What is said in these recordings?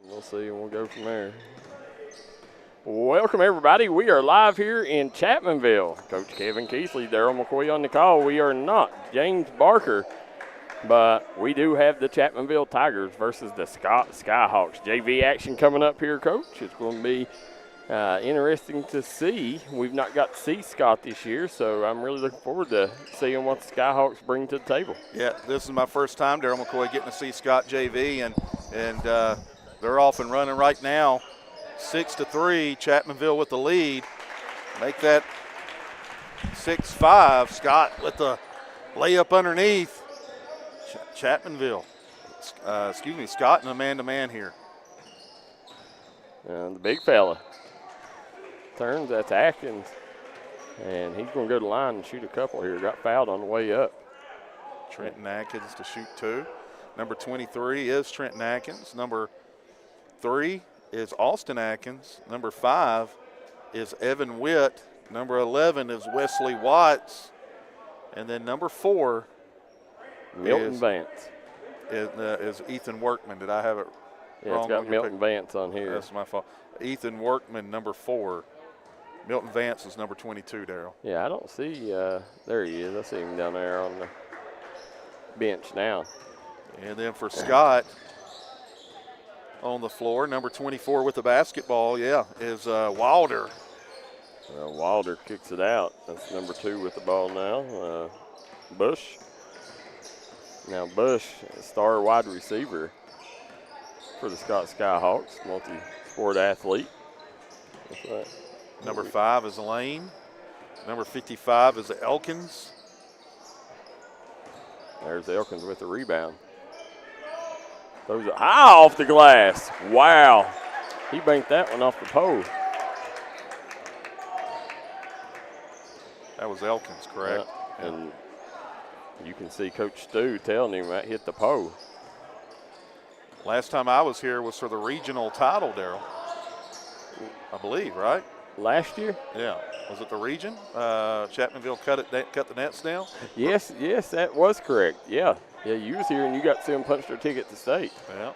We'll see, and we'll go from there. Welcome, everybody. We are live here in Chapmanville. Coach Kevin Keathley, Darryl McCoy on the call. We are not James Barker, but we do have the Chapmanville Tigers versus the Scott Skyhawks. JV action coming up here, Coach. It's going to be interesting to see. We've not got to see Scott this year, so I'm really looking forward to seeing what the Skyhawks bring to the table. Yeah, this is my first time, Darryl McCoy, getting to see Scott JV, and they're off and running right now. 6-3, Chapmanville with the lead. Make that 6-5. Scott with the layup underneath. Chapmanville. Scott in a man-to-man here. The big fella turns. That's Atkins, and he's going to go to the line and shoot a couple here. Got fouled on the way up. Trenton Atkins to shoot two. Number 23 is Trenton Atkins. Number 3 is Austin Atkins. Number 5 is Evan Witt. Number 11 is Wesley Watts. And then number 4 Milton Vance. Is Ethan Workman. Did I have it Yeah, wrong? it's got Milton Vance on here. That's my fault. Ethan Workman, number 4. Milton Vance is number 22, Darryl. Yeah, I don't see, there he is. I see him down there on the bench now. And then for Scott on the floor, number 24 with the basketball, is Wilder. Wilder kicks it out. That's number 2 with the ball now. Bush. Now Bush, star wide receiver for the Scott Skyhawks, multi-sport athlete. What's that? Number 5 is Lane. Number 55 is Elkins. There's Elkins with the rebound. Throws it high off the glass. Wow. He banked that one off the pole. That was Elkins, correct? Yeah. And you can see Coach Stu telling him that hit the pole. Last time I was here was for the regional title, Darryl. I believe, right? Last year? Yeah. Was it the region? Chapmanville cut the nets down? Yes, that was correct. Yeah, you was here and you got to see them punch their ticket to state. Yeah.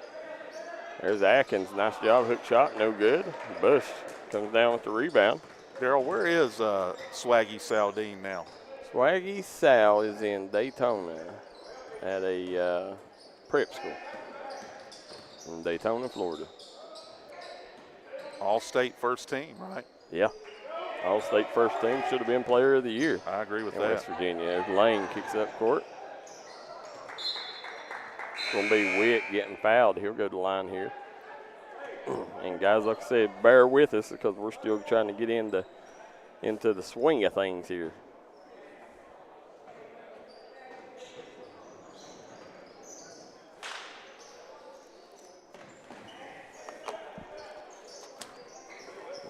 There's Atkins. Nice job. Hook shot, no good. Bush comes down with the rebound. Darryl, where is Swaggy Saldine now? Swaggy Sal is in Daytona at a prep school in Daytona, Florida. All-state first team, right? Yeah. All-state first team. Should have been player of the year. I agree with in that. West Virginia. There's Lane kicks up court. It's going to be Witt getting fouled. He'll go to the line here. And guys, like I said, bear with us because we're still trying to get into the swing of things here.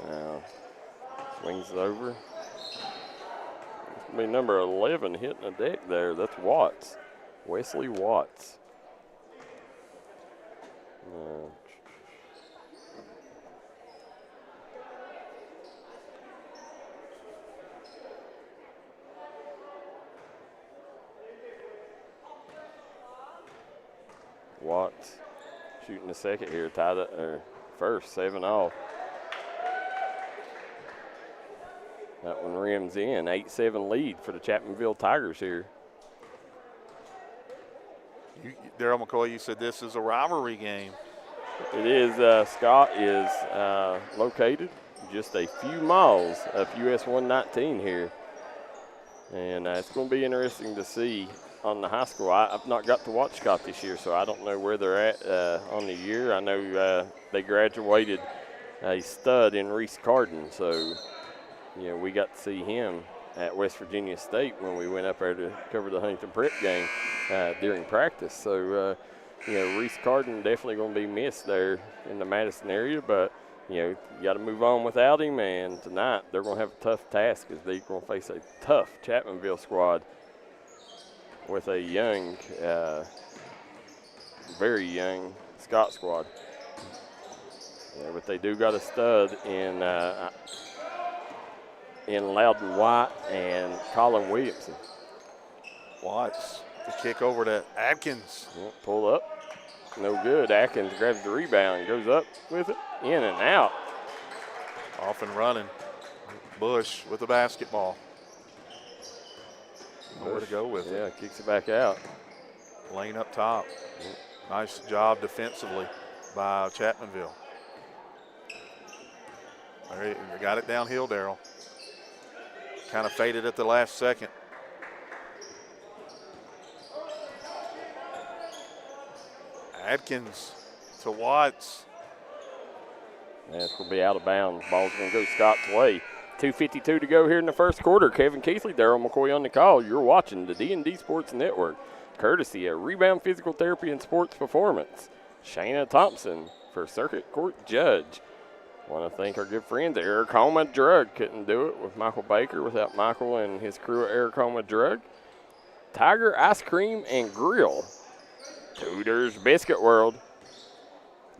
Now, swings it over. It's going to be number 11 hitting the deck there. That's Watts. Wesley Watts. Watts shooting the second here, tied up, or first, 7-all. That one rims in, 8-7 lead for the Chapmanville Tigers here. Darryl McCoy, you said this is a rivalry game. It is. Scott is located just a few miles of US 119 here. And it's going to be interesting to see on the high school. I've not got to watch Scott this year, so I don't know where they're at on the year. I know they graduated a stud in Reese Carden, so we got to see him at West Virginia State when we went up there to cover the Huntington Prep game during practice. So, Reese Carden definitely going to be missed there in the Madison area, but you got to move on without him, and tonight they're going to have a tough task as they're going to face a tough Chapmanville squad with a young, very young Scott squad. Yeah, but they do got a stud in Loudon White and Colin Williamson. Watts, the kick over to Atkins. Yeah, pull up. no good. Atkins grabs the rebound, goes up with it, in and out. Off and running. Bush with the basketball. Nowhere to go with it. Yeah, kicks it back out. Lane up top. Nice job defensively by Chapmanville. All right, they got it downhill, Darryl. Kind of faded at the last second. Atkins to Watts. And it's going to be out of bounds. Ball's going to go Scott's way. 2:52 to go here in the first quarter. Kevin Keathley, Darryl McCoy on the call. You're watching the D&D Sports Network, courtesy of Rebound Physical Therapy and Sports Performance. Shayna Thompson for Circuit Court Judge. Want to thank our good friends at Aracoma Drug. Couldn't do it with Michael Baker without Michael and his crew at Aracoma Drug. Tiger Ice Cream and Grill. Tudor's Biscuit World.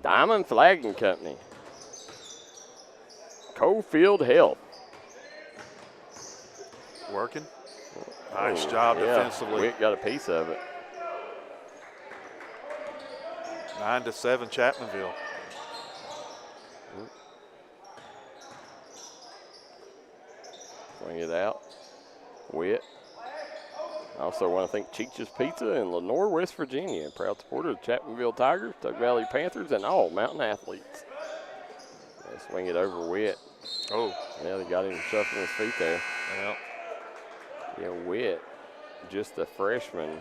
Diamond Flagging Company. Cofield Health. Working. Nice job defensively. Witt got a piece of it. 9-7 Chapmanville. Bring it out. Witt. Also want to thank Cheech's Pizza in Lenoir, West Virginia. Proud supporter of Chapmanville Tigers, Tug Valley Panthers, and all mountain athletes. They swing it over Witt. Oh. Yeah, they got him shuffling his feet there. Well. Yeah, Witt, just a freshman.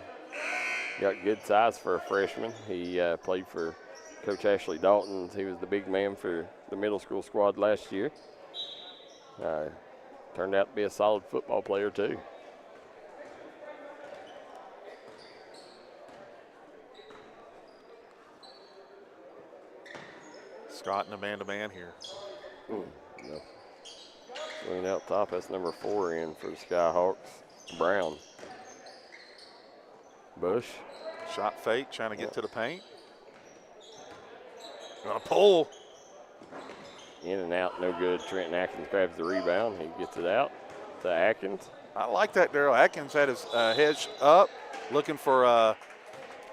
Got good size for a freshman. He played for Coach Ashley Dalton. He was the big man for the middle school squad last year. Turned out to be a solid football player, too. Scott in a man-to-man here. No. Swinging out top, that's number 4 in for the Skyhawks. Brown. Bush. Shot fake, trying to get to the paint. Gonna pull. In and out, no good. Trenton Atkins grabs the rebound. He gets it out to Atkins. I like that, Darryl. Atkins had his hedge up, looking for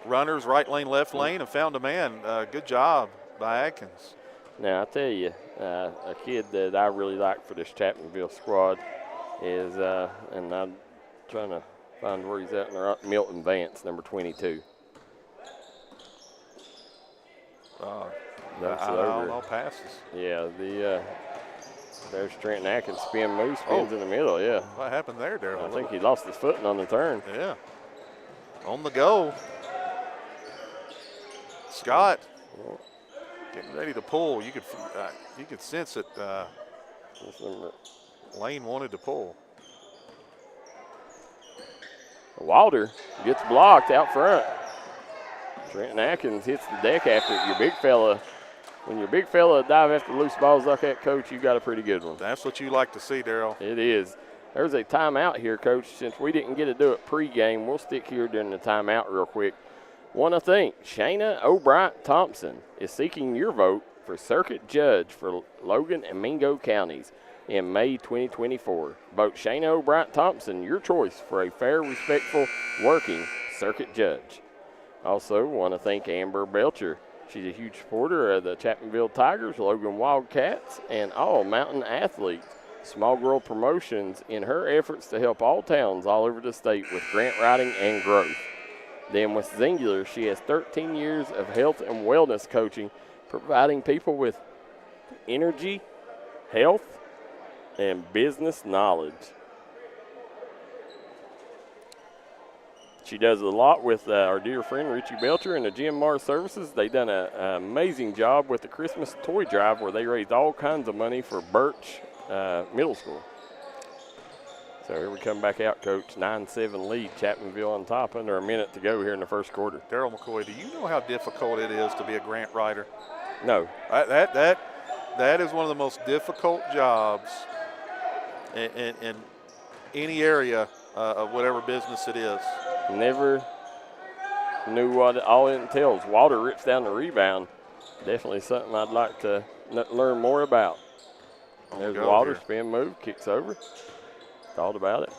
runners, right lane, left lane, and found a man. Good job by Atkins. Now, I tell you, a kid that I really like for this Chapmanville squad is, and I'm trying to find where he's at in the Milton Vance, number 22. All passes. Yeah, there's Trenton Atkins spin move, spins in the middle, yeah. What happened there, Darryl? I think he lost his footing on the turn. Yeah. On the go. Scott getting ready to pull. You could sense it. Lane wanted to pull. Wilder gets blocked out front. Trenton Atkins hits the deck after it. Your big fella. When your big fella dive after loose balls like that, Coach, you got a pretty good one. That's what you like to see, Darryl. It is. There's a timeout here, Coach. Since we didn't get to do it pregame, we'll stick here during the timeout real quick. Want to thank Shayna O'Brien Thompson is seeking your vote for Circuit Judge for Logan and Mingo counties in May 2024. Vote Shayna O'Brien Thompson, your choice for a fair, respectful, working Circuit Judge. Also want to thank Amber Belcher. She's a huge supporter of the Chapmanville Tigers, Logan Wildcats, and all mountain athletes. Small Girl Promotions in her efforts to help all towns all over the state with grant writing and growth. Then with Singular, she has 13 years of health and wellness coaching, providing people with energy, health, and business knowledge. She does a lot with our dear friend Richie Belcher and the Jim Mars Services. They've done an amazing job with the Christmas toy drive where they raised all kinds of money for Birch Middle School. So here we come back out, Coach. 9-7 lead, Chapmanville on top, under a minute to go here in the first quarter. Darryl McCoy, do you know how difficult it is to be a grant writer? No. That is one of the most difficult jobs in any area of whatever business it is. Never knew what all it entails. Walter rips down the rebound. Definitely something I'd like to learn more about. There's Walter, spin move, kicks over. Thought about it.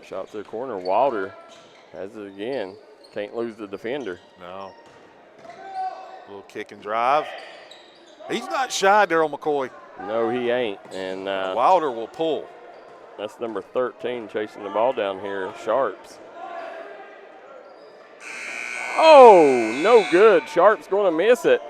Shot to the corner. Walter has it again. Can't lose the defender. No. Little kick and drive. He's not shy, Darryl McCoy. No, he ain't. And Wilder will pull. That's number 13 chasing the ball down here, Sharps. Oh, no good. Sharps going to miss it.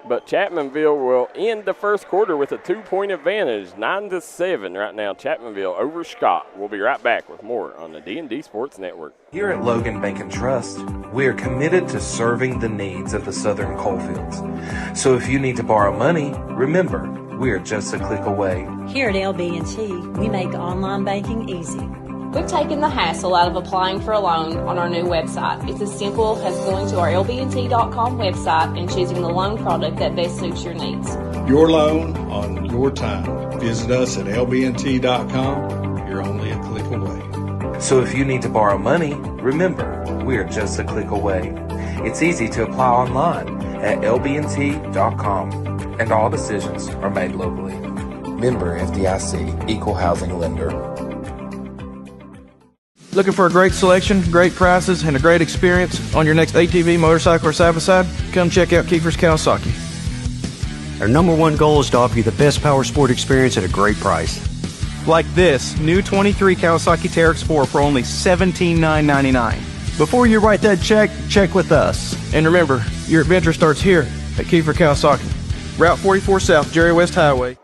But Chapmanville will end the first quarter with a 2-point advantage, 9-7 right now. Chapmanville over Scott. We'll be right back with more on the D&D Sports Network. Here at Logan Bank and Trust, we are committed to serving the needs of the Southern coalfields. So if you need to borrow money, remember, we are just a click away. Here at LB&T, we make online banking easy. We've taken the hassle out of applying for a loan on our new website. It's as simple as going to our lbnt.com website and choosing the loan product that best suits your needs. Your loan on your time. Visit us at lbnt.com. You're only a click away. So if you need to borrow money, remember, we are just a click away. It's easy to apply online at lbnt.com, and all decisions are made locally. Member FDIC, Equal Housing Lender. Looking for a great selection, great prices, and a great experience on your next ATV, motorcycle, or side-by-side? Come check out Keefer's Kawasaki. Our #1 goal is to offer you the best power sport experience at a great price. Like this new 23 Kawasaki Teryx 4 for only $17,999. Before you write that check, check with us. And remember, your adventure starts here at Keefer Kawasaki. Route 44 South, Jerry West Highway.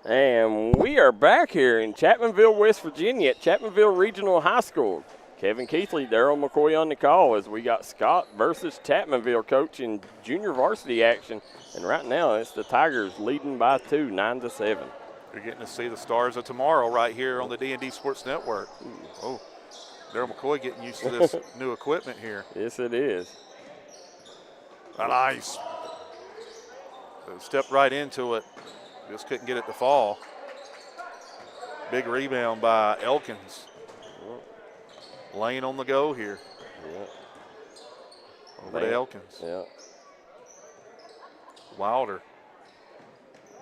And we are back here in Chapmanville, West Virginia at Chapmanville Regional High School. Kevin Keathley, Darryl McCoy on the call as we got Scott versus Chapmanville coach in junior varsity action. And right now it's the Tigers leading by 2, 9-7. You're getting to see the stars of tomorrow right here on the D&D Sports Network. Oh, Darryl McCoy getting used to this new equipment here. Yes, it is. Nice. Stepped right into it. Just couldn't get it to fall. Big rebound by Elkins. Lane on the go here. Yeah. Over to Elkins. Yeah. Wilder.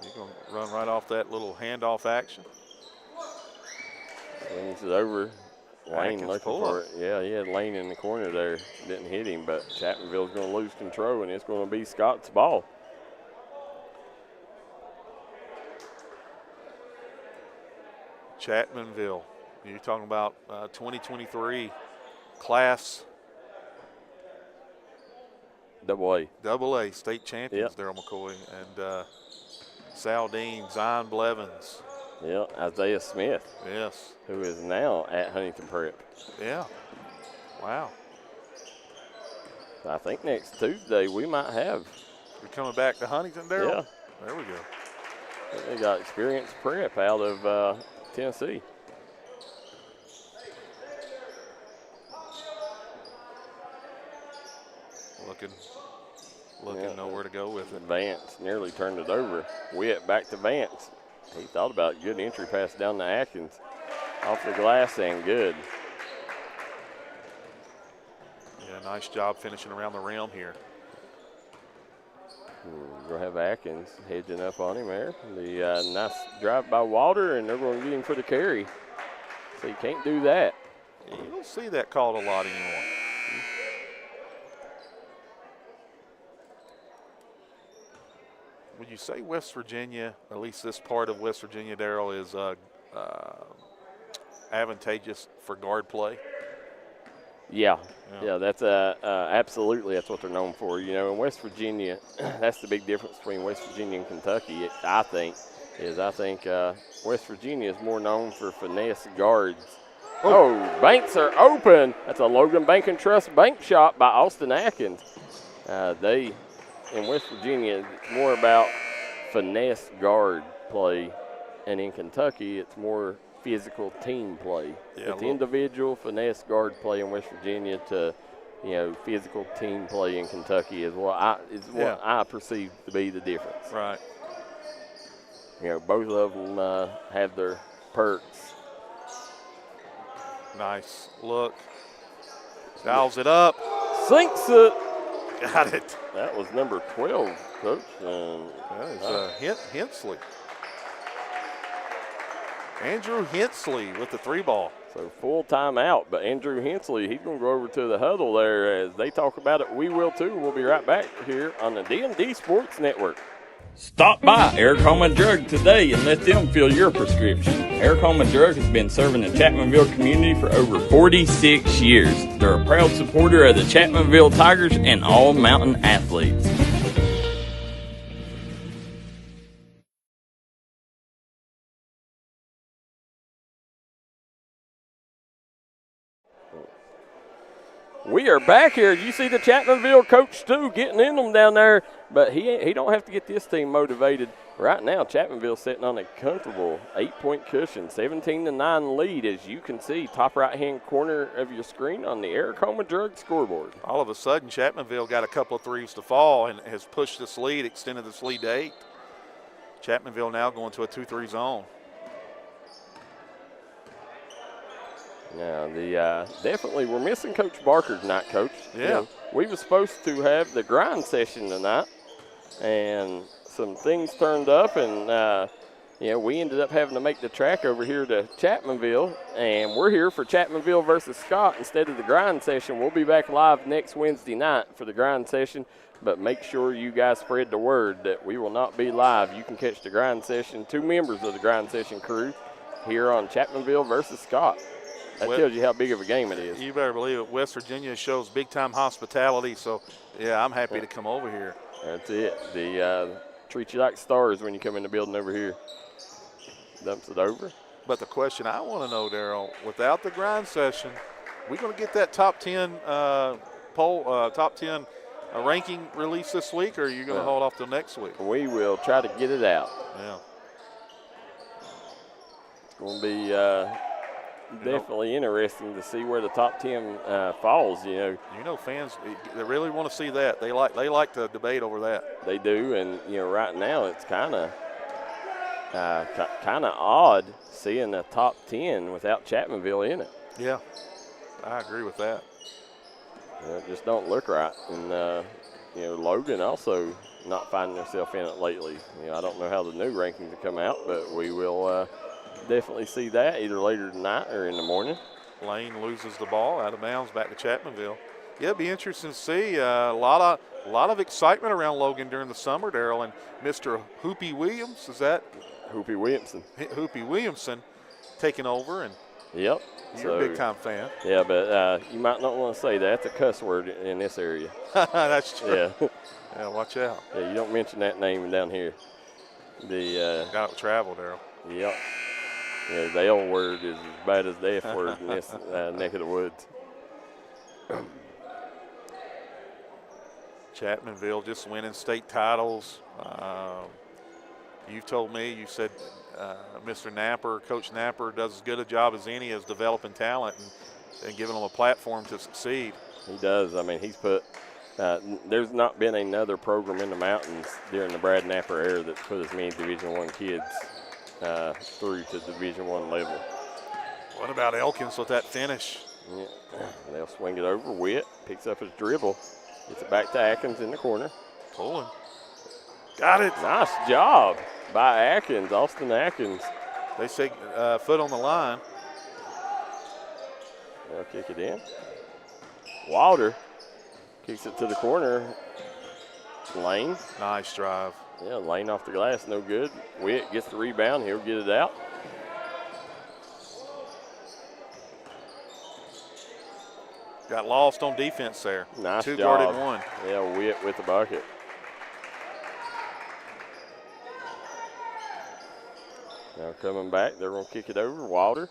He's going to run right off that little handoff action. Swings it over. Lane Atkins looking for it. Yeah, he had Lane in the corner there. Didn't hit him, but Chapmanville's going to lose control, and it's going to be Scott's ball. Chapmanville. You're talking about 2023 class AA state champions, yep. Darryl McCoy, and Sal Dean, Zion Blevins. Yeah, Isaiah Smith. Yes. Who is now at Huntington Prep. Yeah. Wow. So I think next Tuesday we might have. You're coming back to Huntington, Darryl? Yeah. There we go. They got experienced prep out of Tennessee. Looking nowhere to go with it. Vance nearly turned it over. Witt back to Vance. He thought about a good entry pass down to Atkins. Off the glass and good. Yeah, nice job finishing around the rim here. We'll have Atkins hedging up on him there. The nice drive by Wilder, and they're going to get him for the carry. So you can't do that. You don't see that called a lot anymore. Would you say West Virginia, at least this part of West Virginia, Darryl, is advantageous for guard play? Yeah, that's absolutely that's what they're known for. You know, in West Virginia, that's the big difference between West Virginia and Kentucky. I think West Virginia is more known for finesse guards. Oh, banks are open. That's a Logan Bank and Trust bank shot by Austin Atkins. In West Virginia, it's more about finesse guard play, and in Kentucky, it's more physical team play. Yeah, it's individual finesse guard play in West Virginia to, physical team play in Kentucky is what I perceive to be the difference. Right. Both of them have their perks. Nice look. Dials it up. Sinks it. Got it. That was number 12, Coach. That is Hensley. Andrew Hensley with the 3-ball. So full timeout, but Andrew Hensley, he's going to go over to the huddle there as they talk about it. We will too. We'll be right back here on the D&D Sports Network. Stop by Eric Holman Drug today and let them fill your prescription. Eric Holman Drug has been serving the Chapmanville community for over 46 years. They're a proud supporter of the Chapmanville Tigers and all mountain athletes. We are back here. You see the Chapmanville coach, too, getting in them down there. But he don't have to get this team motivated. Right now, Chapmanville sitting on a comfortable 8-point cushion, 17-9 lead, as you can see, top right-hand corner of your screen on the Eric Holman Drug scoreboard. All of a sudden, Chapmanville got a couple of threes to fall and has pushed this lead, extended this lead to 8. Chapmanville now going to a 2-3 zone. Now, definitely we're missing Coach Barker tonight, Coach. Yeah. You know, we were supposed to have the grind session tonight, and some things turned up, and we ended up having to make the track over here to Chapmanville, and we're here for Chapmanville versus Scott instead of the grind session. We'll be back live next Wednesday night for the grind session, but make sure you guys spread the word that we will not be live. You can catch the grind session, 2 members of the grind session crew here on Chapmanville versus Scott. That tells you how big of a game it is. You better believe it. West Virginia shows big-time hospitality, so, yeah, I'm happy to come over here. That's it. Treat you like stars when you come in the building over here. Dumps it over. But the question I want to know, Darryl, without the grind session, we going to get that top 10 ranking release this week, or are you going to hold off till next week? We will try to get it out. Yeah. It's going to be definitely interesting to see where the top 10 falls. You know, fans, they really want to see that. They like to debate over that. They do, and right now it's kind of odd seeing the top 10 without Chapmanville in it. Yeah, I agree with that. It just don't look right, and Logan also not finding herself in it lately. I don't know how the new rankings have come out, but we will. Definitely see that either later tonight or in the morning. Lane loses the ball out of bounds back to Chapmanville. Yeah, it'd be interesting to see a lot of excitement around Logan during the summer, Darryl, and Mr. Hoopy Williams. Is that Hoopy Williamson? Hoopy Williamson taking over, and yep, you're a big time fan. Yeah, but you might not want to say that. That's a cuss word in this area. That's true. Yeah. Yeah, watch out. Yeah, you don't mention that name down here. Got to travel, Darryl. Yep. Yeah, the L word is as bad as the F word in this neck of the woods. Chapmanville just winning state titles. You've told me, you said Mr. Napper, Coach Napper, does as good a job as any as developing talent and giving them a platform to succeed. He does. I mean, he's put there's not been another program in the mountains during the Brad Napper era that's put as many Division I kids through to Division I level. What about Elkins with that finish? Yeah. They'll swing it over. Witt picks up his dribble. Gets it back to Atkins in the corner. Pulling. Got it. Nice job by Atkins, Austin Atkins. They say foot on the line. They'll kick it in. Wilder kicks it to the corner. Lane. Nice drive. Yeah, Lane off the glass, no good. Witt gets the rebound. He'll get it out. Got lost on defense there. Nice Two job. guarded one. Yeah, Witt with the bucket. Now coming back, they're going to kick it over. Wilder.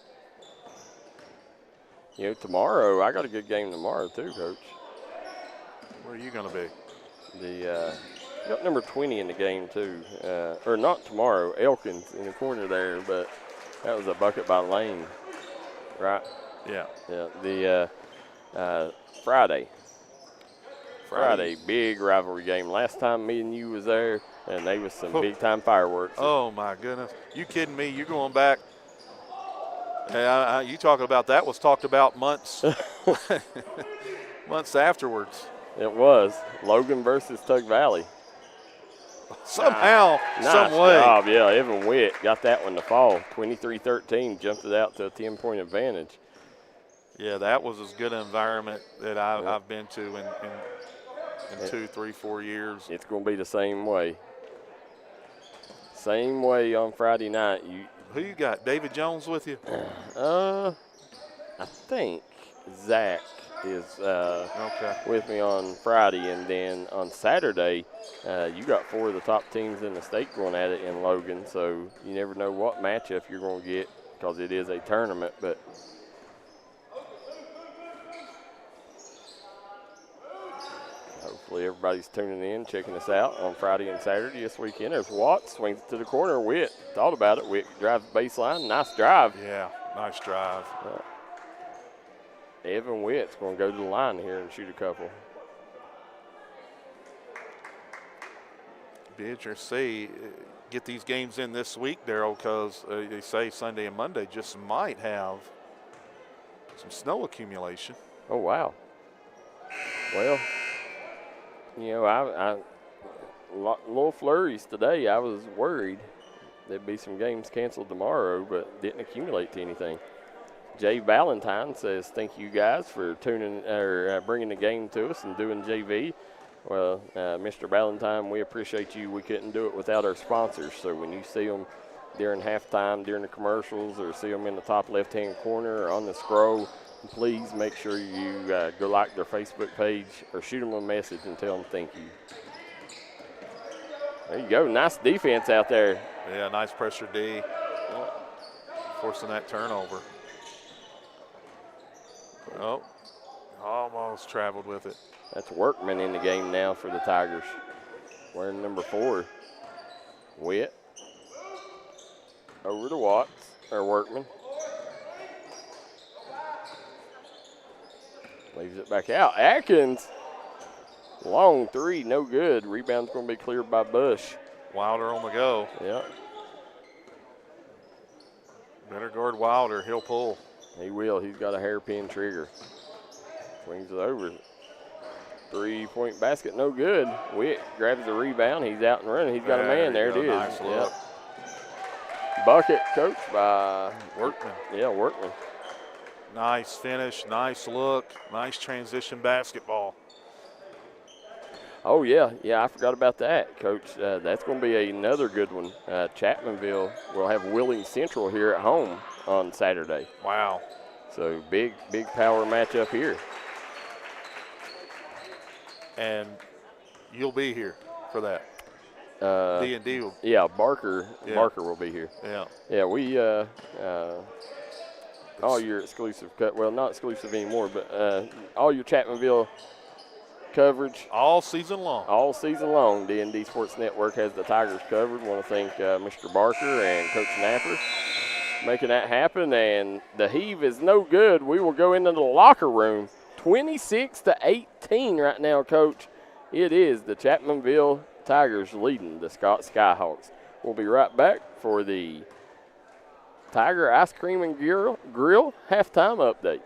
Tomorrow, I got a good game tomorrow too, Coach. Where are you going to be? Got number 20 in the game too. Or not tomorrow, Elkins in the corner there, but that was a bucket by Lane, right? Yeah. Yeah, Friday, big rivalry game. Last time me and you was there, and they was some big-time fireworks. Oh, my goodness. You kidding me? You're going back. You talking about that was talked about months months afterwards. It was. Logan versus Tug Valley. somehow, Nice some way. job, yeah. Evan Witt got that one to fall. 23-13, jumped it out to a 10-point advantage. Yeah, that was as good an environment that I've been to in 2, 3, 4 years. It's going to be the same way. Same way on Friday night. Who you got? David Jones with you? I think Zach is with me on Friday, and then on Saturday, you got 4 of the top teams in the state going at it in Logan, so you never know what matchup you're going to get because it is a tournament. But hopefully everybody's tuning in, checking us out on Friday and Saturday this weekend. There's Watts, swings it to the corner. Witt thought about it. Witt drives the baseline. Nice drive. Yeah, nice drive. Evan Witt's going to go to the line here and shoot a couple. Be interesting to see, get these games in this week, Darryl, because they say Sunday and Monday just might have some snow accumulation. Oh, wow. Well, you know, little flurries today. I was worried there'd be some games canceled tomorrow, but didn't accumulate to anything. Jay Valentine says, thank you guys for bringing the game to us and doing JV. Well, Mr. Valentine, we appreciate you. We couldn't do it without our sponsors. So when you see them during halftime, during the commercials, or see them in the top left-hand corner or on the scroll, please make sure you go like their Facebook page or shoot them a message and tell them thank you. There you go. Nice defense out there. Yeah, nice pressure D. Forcing that turnover. Oh, almost traveled with it. That's Workman in the game now for the Tigers. Wearing number 4. Witt. Over to Workman. Leaves it back out. Atkins. Long 3, no good. Rebound's going to be cleared by Bush. Wilder on the go. Yep. Better guard Wilder. He'll pull. He will. He's got a hairpin trigger. Swings it over. 3-point basket, no good. Witt grabs the rebound. He's out and running. He's got a man. There it is. Nice look. Bucket coached by Workman. Yeah, Workman. Nice finish. Nice look. Nice transition basketball. Oh, yeah. Yeah, I forgot about that, Coach. That's going to be another good one. Chapmanville will have Wheeling Central here at home on Saturday. Wow. So big power matchup here. And you'll be here for that. D&D will. Yeah, Barker will be here. Yeah. Yeah, we all your exclusive well, not exclusive anymore, but all your Chapmanville coverage all season long. All season long, D&D Sports Network has the Tigers covered. Want to thank Mr. Barker and Coach Napper making that happen. And the heave is no good. We will go into the locker room. 26-18 right now, Coach. It is the Chapmanville Tigers leading the Scott Skyhawks. We'll be right back for the Tiger Ice Cream and Grill halftime update.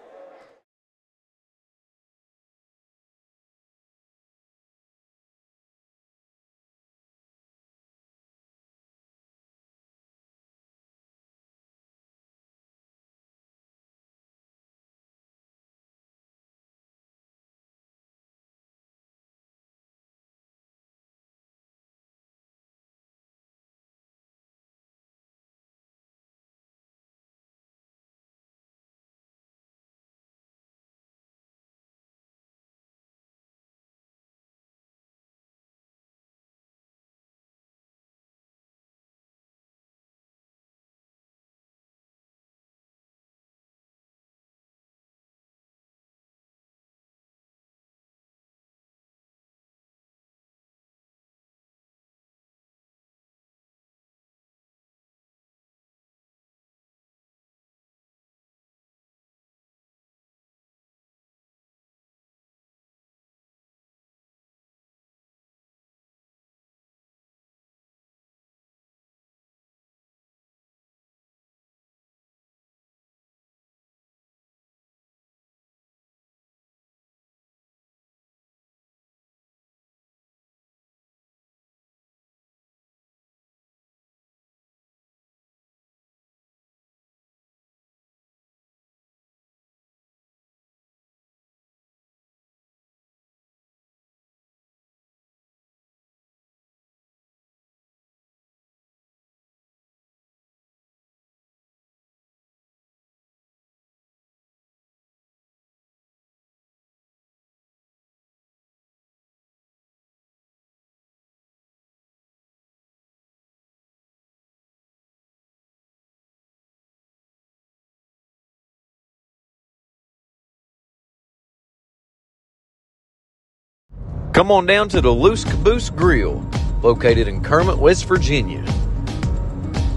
Come on down to the Loose Caboose Grill, located in Kermit, West Virginia.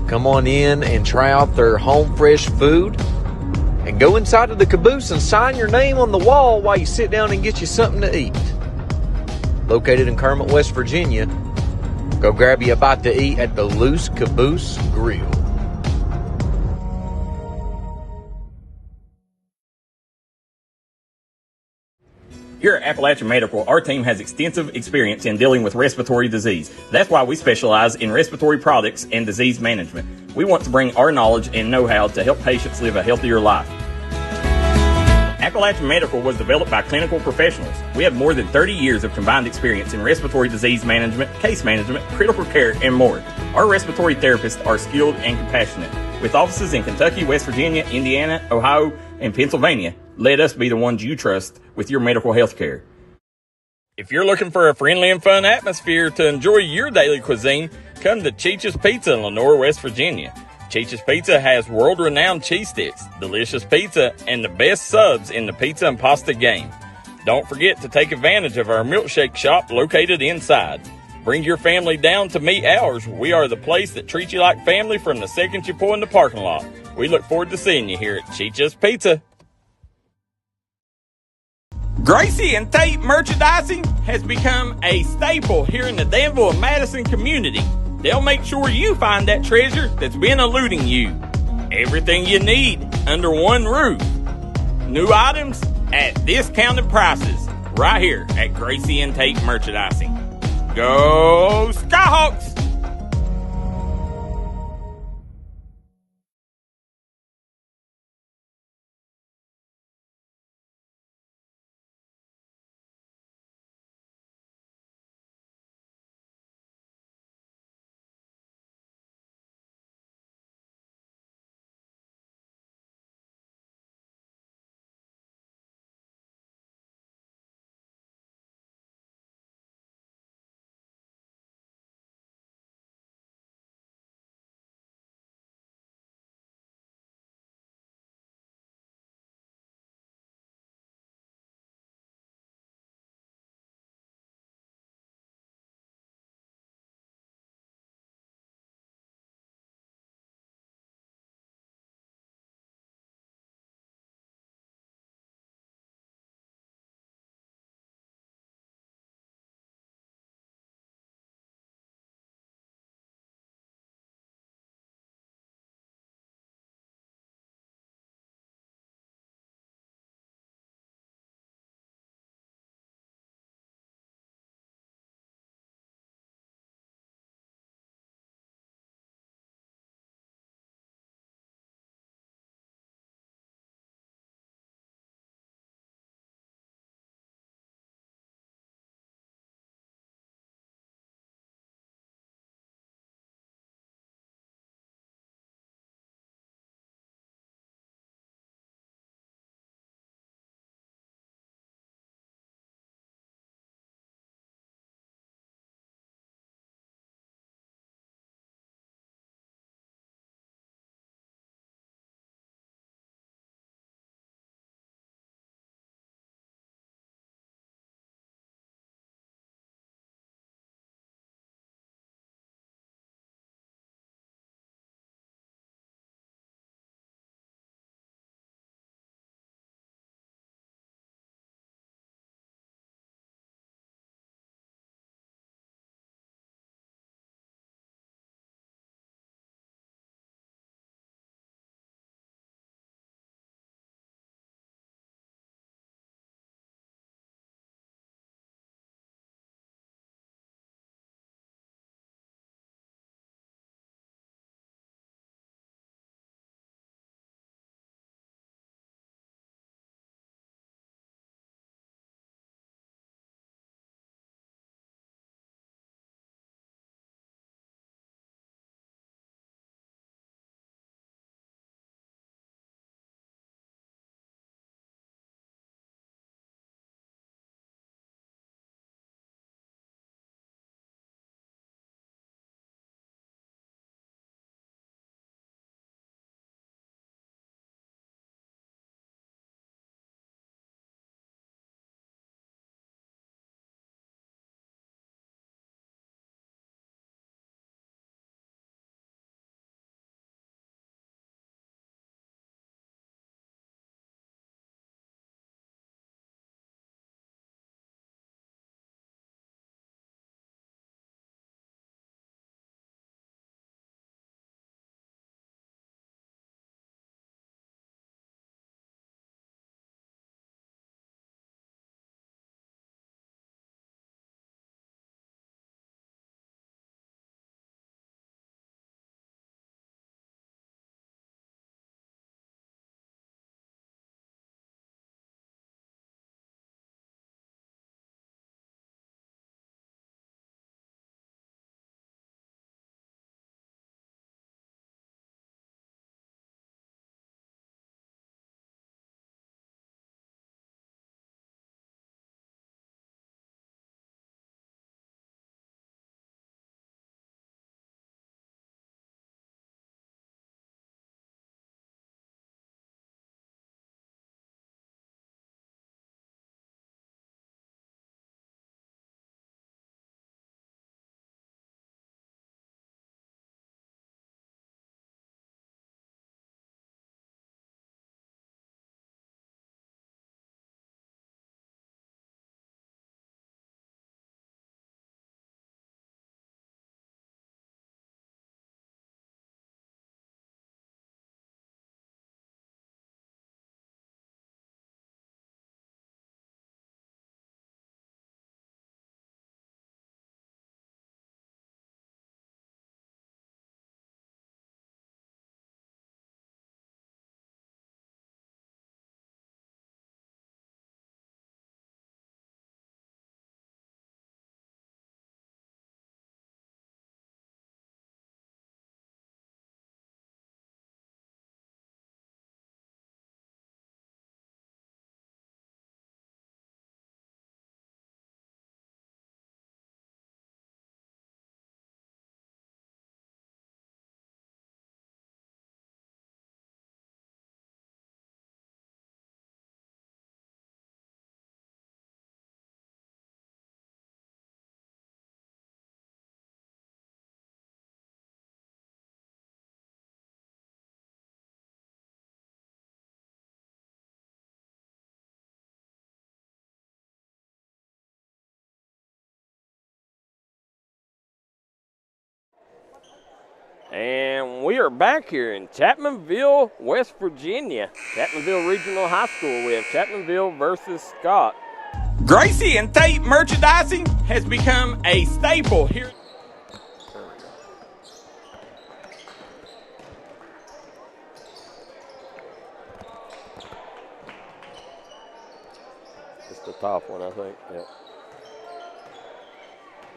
Come on in and try out their home fresh food, and go inside of the caboose and sign your name on the wall while you sit down and get you something to eat. Located in Kermit, West Virginia, go grab you a bite to eat at the Loose Caboose Grill. Here at Appalachian Medical, our team has extensive experience in dealing with respiratory disease. That's why we specialize in respiratory products and disease management. We want to bring our knowledge and know-how to help patients live a healthier life. Appalachian Medical was developed by clinical professionals. We have more than 30 years of combined experience in respiratory disease management, case management, critical care, and more. Our respiratory therapists are skilled and compassionate. With offices in Kentucky, West Virginia, Indiana, Ohio, and Pennsylvania, let us be the ones you trust with your medical health care. If you're looking for a friendly and fun atmosphere to enjoy your daily cuisine, come to Cheech's Pizza in Lenore, West Virginia. Cheech's Pizza has world-renowned cheese sticks, delicious pizza, and the best subs in the pizza and pasta game. Don't forget to take advantage of our milkshake shop located inside. Bring your family down to meet ours. We are the place that treats you like family from the second you pull in the parking lot. We look forward to seeing you here at Cheech's Pizza. Gracie and Tate merchandising has become a staple here in the Danville and Madison community. They'll make sure you find that treasure that's been eluding you. Everything you need under one roof. New items at discounted prices right here at Gracie and Tate Merchandising. Go Skyhawks! And we are back here in Chapmanville, West Virginia. Chapmanville Regional High School. We have Chapmanville versus Scott. Gracie and Tate merchandising has become a staple here. There we go. Just the top one, I think. Yep.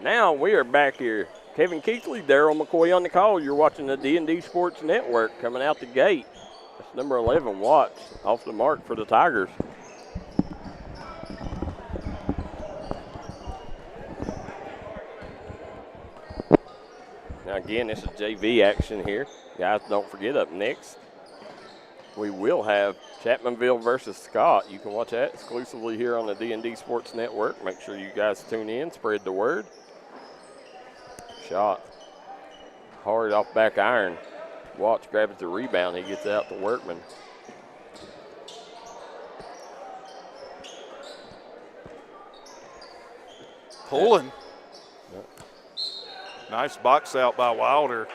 Now we are back here. Kevin Keathley, Darryl McCoy on the call. You're watching the D&D Sports Network coming out the gate. That's number 11, Watts, off the mark for the Tigers. Now again, this is JV action here. Guys, don't forget, up next, we will have Chapmanville versus Scott. You can watch that exclusively here on the D&D Sports Network. Make sure you guys tune in, spread the word. Shot hard off back iron. Watts grabs the rebound. He gets out to Workman. Pulling. Nice box out by Wilder.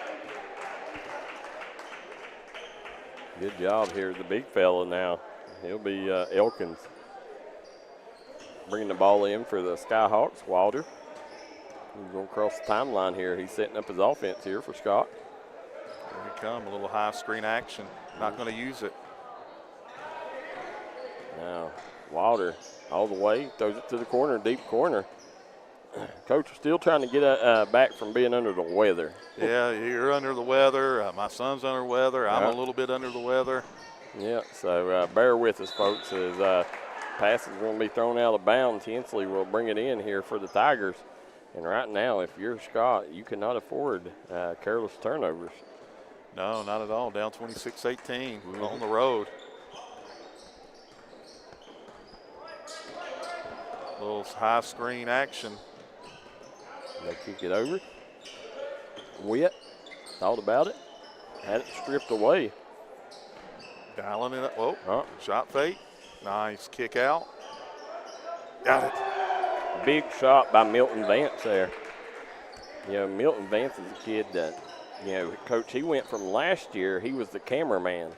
Good job here, the big fella now. He'll be Elkins. Bringing the ball in for the Skyhawks, Wilder. He's going to cross the timeline here. He's setting up his offense here for Scott. Here he comes, a little high screen action. Not going to use it. Now, Wilder all the way, throws it to the corner, deep corner. Coach is still trying to get back from being under the weather. Yeah, you're under the weather. My son's under the weather. I'm a little bit under the weather. Yeah, so bear with us, folks, as pass is going to be thrown out of bounds. Hensley will bring it in here for the Tigers. And right now, if you're Scott, you cannot afford careless turnovers. No, not at all. Down 26-18 on the road. Little high screen action. They kick it over. Witt thought about it. Had it stripped away. Dialing it up. Whoa. Shot fake. Nice kick out. Got it. Big shot by Milton Vance there. You know, Milton Vance is a kid that, you know, Coach, he went from last year, he was the cameraman.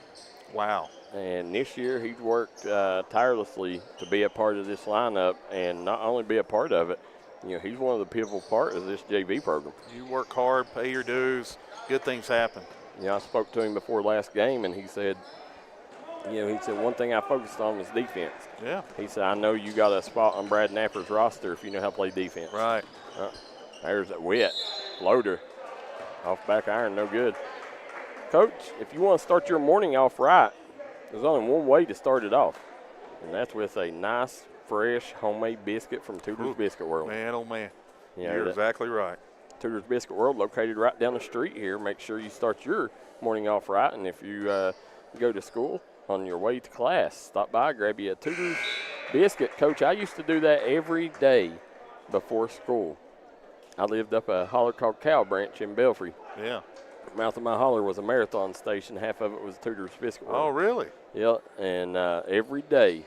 Wow. And this year he's worked tirelessly to be a part of this lineup, and not only be a part of it, you know, he's one of the pivotal part of this JV program. You work hard, pay your dues, good things happen. You know, I spoke to him before last game, and he said, you know, he said, one thing I focused on was defense. Yeah. He said, I know you got a spot on Brad Napper's roster if you know how to play defense. Right. There's that Witt. Floater. Off back iron, no good. Coach, if you want to start your morning off right, there's only one way to start it off, and that's with a nice, fresh, homemade biscuit from Tudor's Biscuit World. Man, oh, man. Yeah, you're exactly right. Tudor's Biscuit World, located right down the street here. Make sure you start your morning off right, and if you go to school, on your way to class, stop by, grab you a Tudor's biscuit. Coach, I used to do that every day before school. I lived up a holler called Cow Branch in Belfry. Yeah. Mouth of my holler was a marathon station. Half of it was Tudor's Biscuit World. Oh, really? Yep, and every day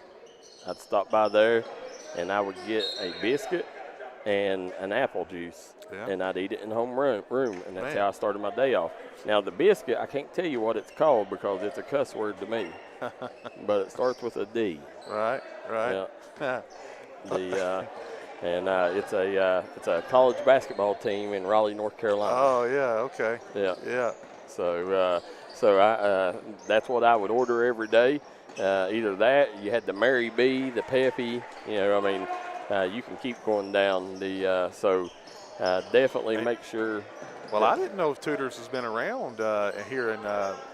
I'd stop by there, and I would get a biscuit and an apple juice, and I'd eat it in the home room, and that's how I started my day off. Now, the biscuit, I can't tell you what it's called because it's a cuss word to me, but it starts with a D. Right. Yeah. It's a college basketball team in Raleigh, North Carolina. Oh, yeah, okay. Yeah. So that's what I would order every day. Either that, you had the Mary B, the Peppy, you know, I mean, you can keep going down. Definitely make sure. Well, I didn't know if Tudor's has been around here in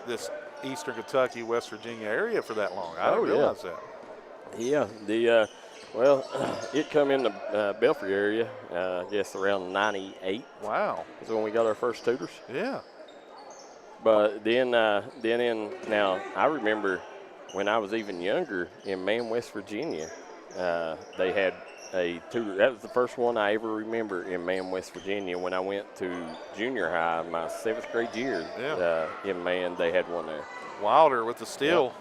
this eastern Kentucky, West Virginia area for that long. I didn't realize that. Yeah, it come in the Belfry area, I guess around 98. Wow. Is when we got our first Tudor's. Yeah. But then now I remember when I was even younger in Man, West Virginia, they had a Tudor. That was the first one I ever remember in Man, West Virginia. When I went to junior high, my 7th grade year in Man, they had one there. Wilder with the steal.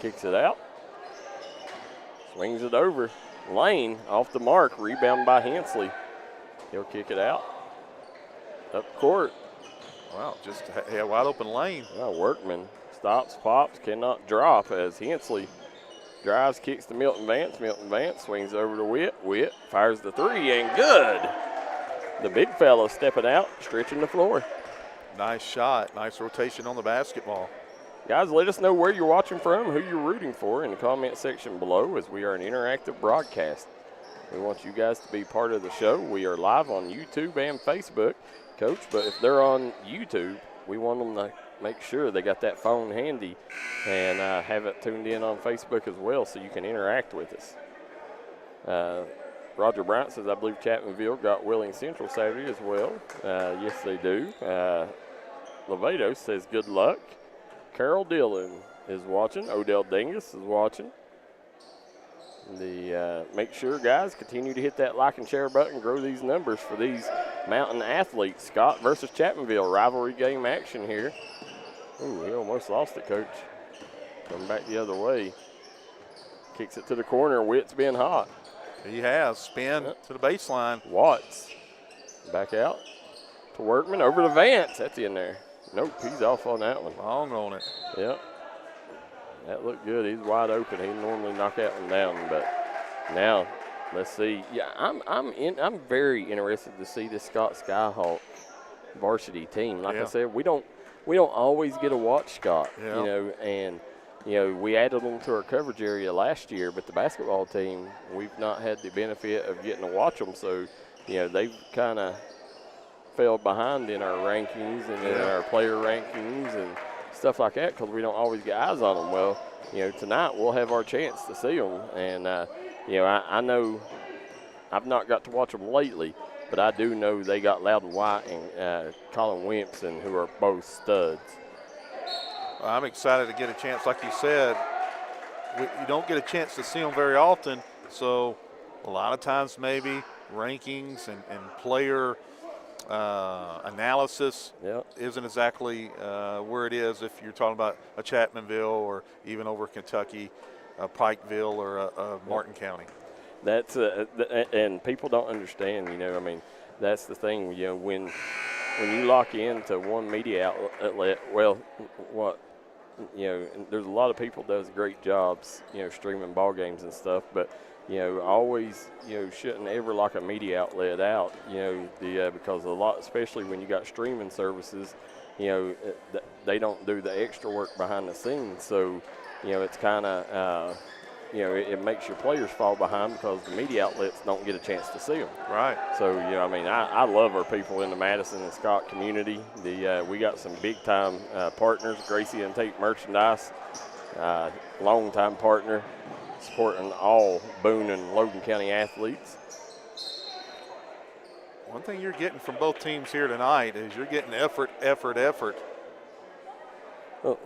Kicks it out. Swings it over. Lane off the mark. Rebound by Hensley. He'll kick it out. Up court. Wow, just a wide open lane. Workman stops, pops, cannot drop as Hensley drives, kicks to Milton Vance. Milton Vance swings over to Witt. Witt fires the three, and good. The big fella stepping out, stretching the floor. Nice shot. Nice rotation on the basketball. Guys, let us know where you're watching from, who you're rooting for in the comment section below, as we are an interactive broadcast. We want you guys to be part of the show. We are live on YouTube and Facebook, Coach, but if they're on YouTube, we want them to make sure they got that phone handy and have it tuned in on Facebook as well so you can interact with us. Roger Bryant says, I believe Chapmanville got Wheeling Central Saturday as well. Yes, they do. Levato says, good luck. Carol Dillon is watching. Odell Dingus is watching. Make sure, guys, continue to hit that like and share button. Grow these numbers for these mountain athletes. Scott versus Chapmanville, rivalry game action here. Ooh, he almost lost it, Coach. Coming back the other way. Kicks it to the corner. Witt's been hot. He has. Spin to the baseline. Watts back out to Workman. Over to Vance. That's in there. Nope, he's off on that one. Long on it. Yep. That looked good. He's wide open. He normally knock that one down, but now let's see. Yeah, I'm very interested to see this Scott Skyhawk varsity team. Like I said, we don't always get to watch Scott, you know, and we added them to our coverage area last year, but the basketball team, we've not had the benefit of getting to watch them. So, they've kind of fell behind in our rankings and in our player rankings and stuff like that because we don't always get eyes on them. Well, tonight we'll have our chance to see them. And, I know I've not got to watch them lately, but I do know they got Loudon White and Colin Wimpson, who are both studs. Well, I'm excited to get a chance. Like you said, you don't get a chance to see them very often. So a lot of times maybe rankings and player analysis isn't exactly where it is if you're talking about a Chapmanville or even over Kentucky, Pikeville or Martin County. That's and people don't understand. That's the thing. When you lock into one media outlet, there's a lot of people does great jobs, streaming ball games and stuff, but always, shouldn't ever lock a media outlet out, because a lot, especially when you got streaming services, they don't do the extra work behind the scenes. So, it's kind of, it makes your players fall behind because the media outlets don't get a chance to see them. Right. So, I love our people in the Madison and Scott community. We got some big-time partners, Gracie and Tate Merchandise, long-time partner, supporting all Boone and Logan County athletes. One thing you're getting from both teams here tonight is you're getting effort. Well,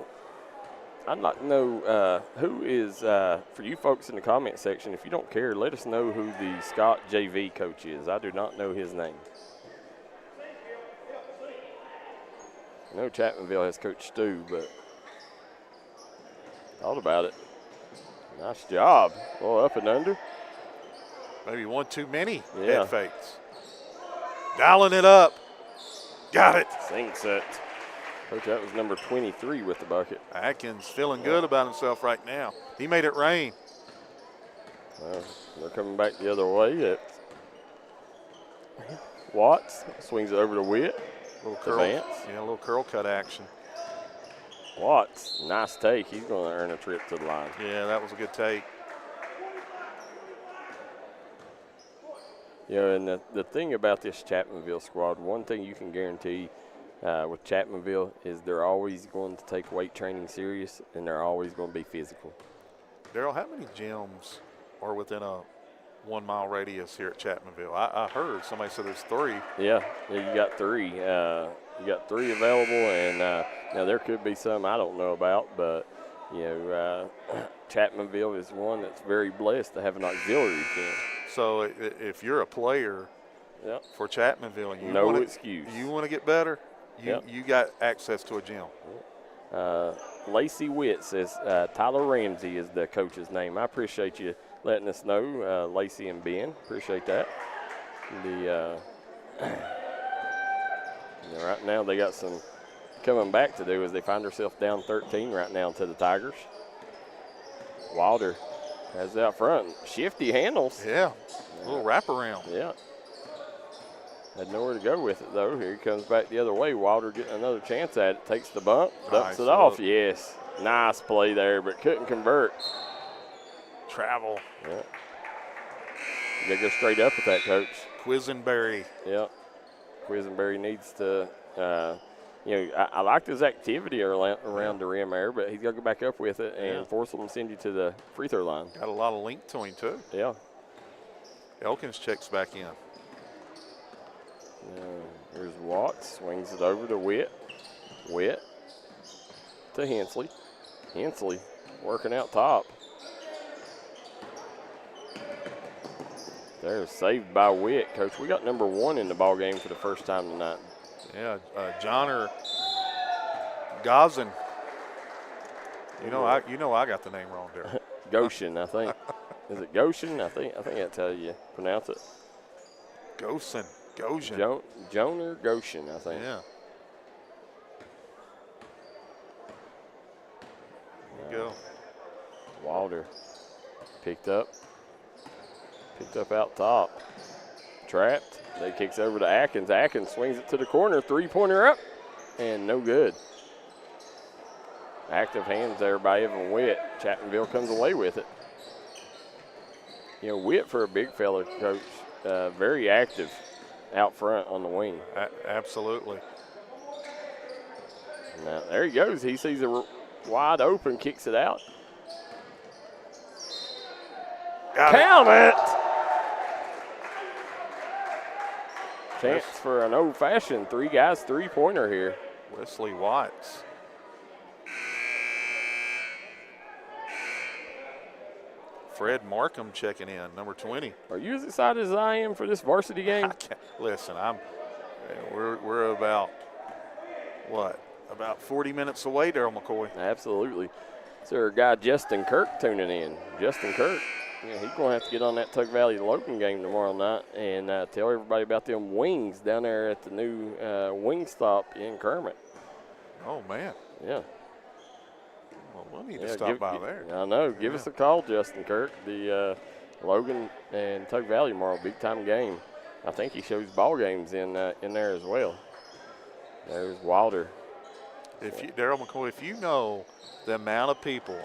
I'd like to know who is, for you folks in the comment section, if you don't care, let us know who the Scott JV coach is. I do not know his name. I know Chapmanville has Coach Stu, but thought about it. Nice job. Well, up and under. Maybe one too many head fakes. Dialing it up. Got it. Sinks it. Coach, that was number 23 with the bucket. Atkins feeling good about himself right now. He made it rain. Well, they're coming back the other way. Watts swings it over to Witt. Little curl, Vance. a little curl cut action. Watts, nice take. He's going to earn a trip to the line. Yeah, that was a good take. And the thing about this Chapmanville squad, one thing you can guarantee with Chapmanville is they're always going to take weight training serious, and they're always going to be physical. Darryl, how many gyms are within a 1 mile radius here at Chapmanville? I heard somebody said there's 3. Yeah, you got 3. You got 3 available, and now there could be some I don't know about, but Chapmanville is one that's very blessed to have an auxiliary gym. So if you're a player for Chapmanville, and you want to get better, you got access to a gym. Lacey Witt says Tyler Ramsey is the coach's name. I appreciate you letting us know, Lacey and Ben. Appreciate that. Right now they got some coming back to do as they find herself down 13 right now to the Tigers. Wilder has it out front. Shifty handles. Yeah, a little wraparound. Yeah. Had nowhere to go with it, though. Here he comes back the other way. Wilder getting another chance at it. Takes the bump, dumps it off. Yes. Nice play there, but couldn't convert. Travel. Yeah. You got to go straight up with that, Coach. Quisenberry. Yeah. Quisenberry needs to, I liked his activity around the rim there, but he's got to go back up with it and force them to send you to the free throw line. Got a lot of length to him, too. Yeah. Elkins checks back in. Here's Watts, swings it over to Witt. Witt to Hensley. Hensley working out top. They're saved by Witt, Coach. We got number 1 in the ball game for the first time tonight. Yeah, Johnner Gazin. You know I got the name wrong there. Goshen, I think. Is it Goshen? I think that's how you pronounce it. Goshen. Joner Goshen, I think. Yeah. There you go. Wilder picked up out top. Trapped. They kicks over to Atkins. Atkins swings it to the corner. Three-pointer up. And no good. Active hands there by Evan Witt. Chapmanville comes away with it. Witt for a big fella, Coach, very active out front on the wing. Absolutely. Now, there he goes. He sees it wide open, kicks it out. Count it! Chance for an old-fashioned 3-guys three-pointer here. Wesley Watts. Fred Markham checking in, number 20. Are you as excited as I am for this varsity game? Listen, we're about 40 minutes away, Darryl McCoy. Absolutely. So our guy Justin Kirk tuning in. Justin Kirk, he's going to have to get on that Tug Valley Logan game tomorrow night and tell everybody about them wings down there at the new wing stop in Kermit. Oh, man. Yeah. Well, we'll need to stop by there. I know. Give us a call, Justin Kirk. The Logan and Tug Valley tomorrow, big-time game. I think he shows ball games in there as well. There's Wilder. Darryl McCoy, if you know the amount of people,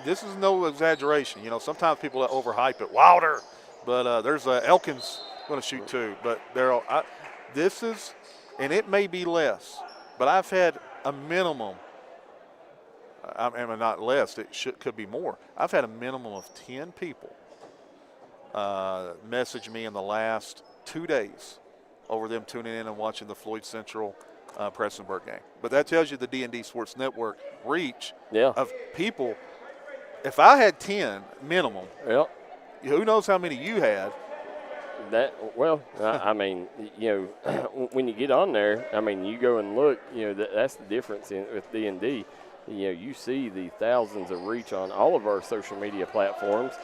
this is no exaggeration. Sometimes people overhype it. Wilder, but there's Elkins going to shoot too. But Darryl, this is, and it may be less, but I've had a minimum. I mean, not less. Could be more. I've had a minimum of 10 people message me in the last 2 days over them tuning in and watching the Floyd Central Prestonburg game. But that tells you the D&D Sports Network reach of people. If I had 10 minimum, who knows how many you had? I mean, when you get on there, I mean, you go and look, that's the difference with D&D. You see the thousands of reach on all of our social media platforms.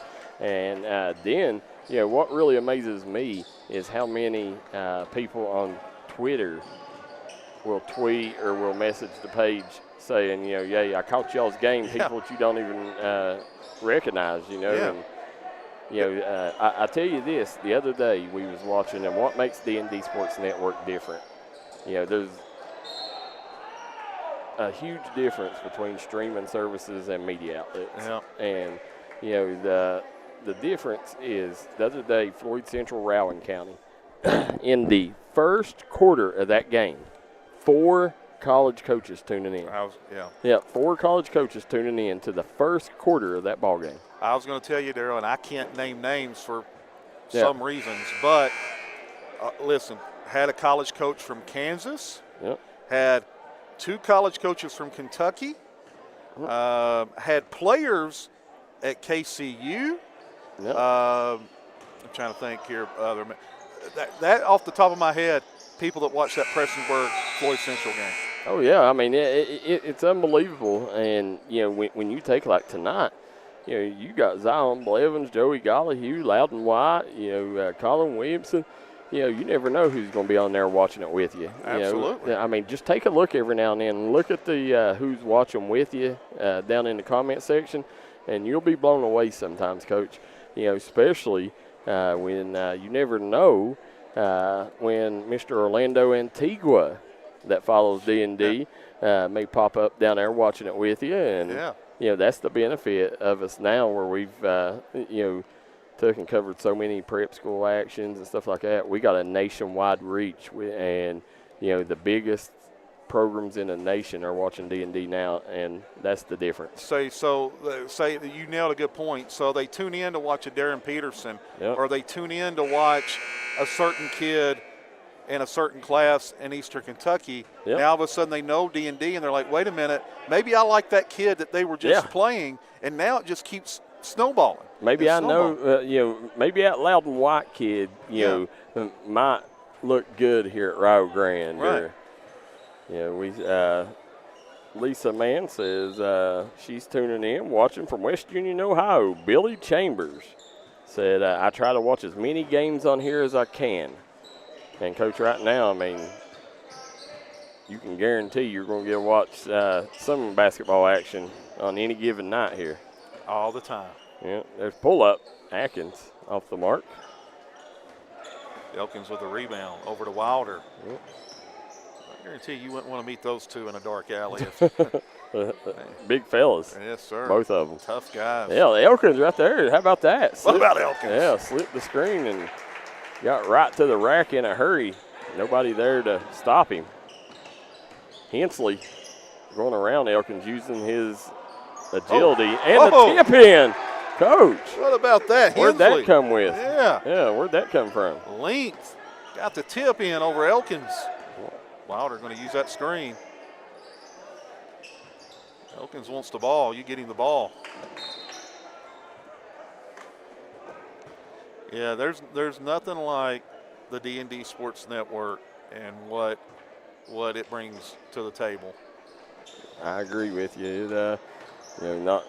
And then, what really amazes me is how many people on Twitter will tweet or will message the page saying, "Yay, I caught y'all's game." People that you don't even recognize, And, I tell you this, the other day we was watching, and what makes D&D Sports Network different, there's a huge difference between streaming services and media outlets. Yeah. And, the difference is the other day, Floyd Central, Rowan County, in the first quarter of that game, 4 college coaches tuning in. 4 college coaches tuning in to the first quarter of that ball game. I was going to tell you, Darryl, and I can't name names for some reasons, but listen, had a college coach from Kansas, had 2 college coaches from Kentucky, had players at KCU. I'm trying to think here. That off the top of my head, people that watch that Prestonburg Floyd Central game. Oh, yeah. I mean, it's unbelievable. And, when you take like tonight, you got Zion Blevins, Joey Gollihue, Loudon White, Colin Williamson. you never know who's going to be on there watching it with you. Absolutely. I mean, just take a look every now and then. Look at the who's watching with you down in the comment section, and you'll be blown away sometimes, Coach. Especially when you never know when Mr. Orlando Antigua that follows D&D may pop up down there watching it with you. And, that's the benefit of us now where we've, took and covered so many prep school actions and stuff like that. We got a nationwide reach, and, the biggest programs in the nation are watching D&D now, and that's the difference. Say that you nailed a good point. So they tune in to watch a Darren Peterson, or they tune in to watch a certain kid in a certain class in Eastern Kentucky. Now all of a sudden they know D&D, and they're like, wait a minute, maybe I like that kid that they were just playing, and now it just keeps snowballing. Maybe I know, maybe that Loudon White kid, might look good here at Rio Grande. Right. Or, Lisa Mann says she's tuning in, watching from West Union, Ohio. Billy Chambers said, I try to watch as many games on here as I can. And, Coach, right now, I mean, you can guarantee you're going to get to watch some basketball action on any given night here. All the time. Yeah, there's pull-up. Atkins off the mark. Elkins with a rebound over to Wilder. Yep. I guarantee you wouldn't want to meet those two in a dark alley. Big fellas. Yes, sir. Both of them. Tough guys. Yeah, the Elkins right there. How about that? What about Elkins? Yeah, slipped the screen and got right to the rack in a hurry. Nobody there to stop him. Hensley going around Elkins using his agility and the tip in. Coach. What about that? Where'd that come with? Yeah. Yeah, where'd that come from? Length. Got the tip in over Elkins. Wilder going to use that screen. Elkins wants the ball. You get him the ball. Yeah, there's nothing like the D&D Sports Network and what it brings to the table. I agree with you. Not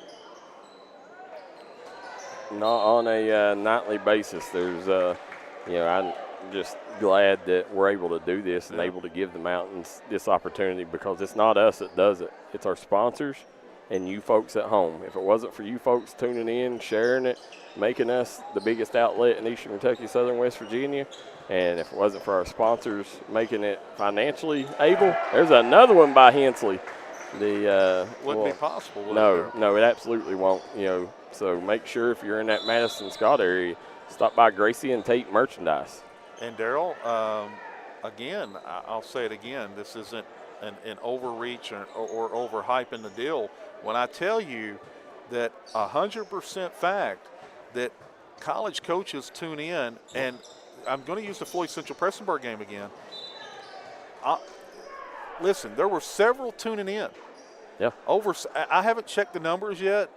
on a nightly basis. There's, I'm just glad that we're able to do this and able to give the Mountains this opportunity, because it's not us that does it. It's our sponsors and you folks at home. If it wasn't for you folks tuning in, sharing it, making us the biggest outlet in Eastern Kentucky, Southern West Virginia, and if it wasn't for our sponsors making it financially able, there's another one by Hensley. Wouldn't be possible. No, it absolutely won't. So make sure if you're in that Madison Scott area, stop by Gracie and Tate Merchandise. And Darryl, again, I'll say it again. This isn't an overreach or overhyping the deal when I tell you that 100% fact that college coaches tune in, and I'm going to use the Floyd Central Prestonburg game again. Listen, there were several tuning in. Yeah. I haven't checked the numbers yet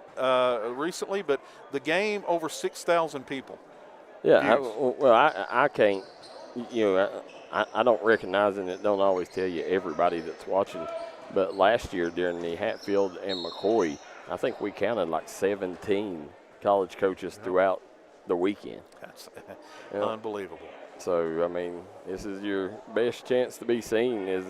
recently, but the game over 6,000 people. Yeah. I can't. I don't recognize, and it don't always tell you everybody that's watching. But last year during the Hatfield and McCoy, I think we counted like 17 college coaches throughout the weekend. That's unbelievable. So, I mean, this is your best chance to be seen is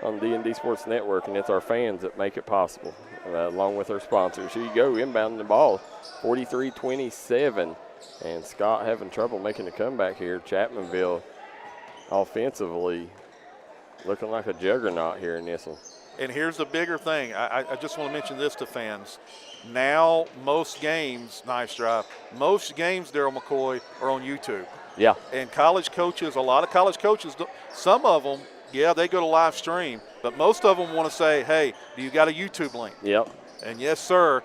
on D&D Sports Network, and it's our fans that make it possible, along with our sponsors. Here you go, inbounding the ball, 43-27, and Scott having trouble making a comeback here. Chapmanville offensively looking like a juggernaut here in this one. And here's the bigger thing. I just want to mention this to fans. Now most games, nice drive, most games, Darryl McCoy, are on YouTube. Yeah. And college coaches, a lot of college coaches, some of them, they go to live stream, but most of them want to say, hey, do you got a YouTube link? Yep. And yes, sir,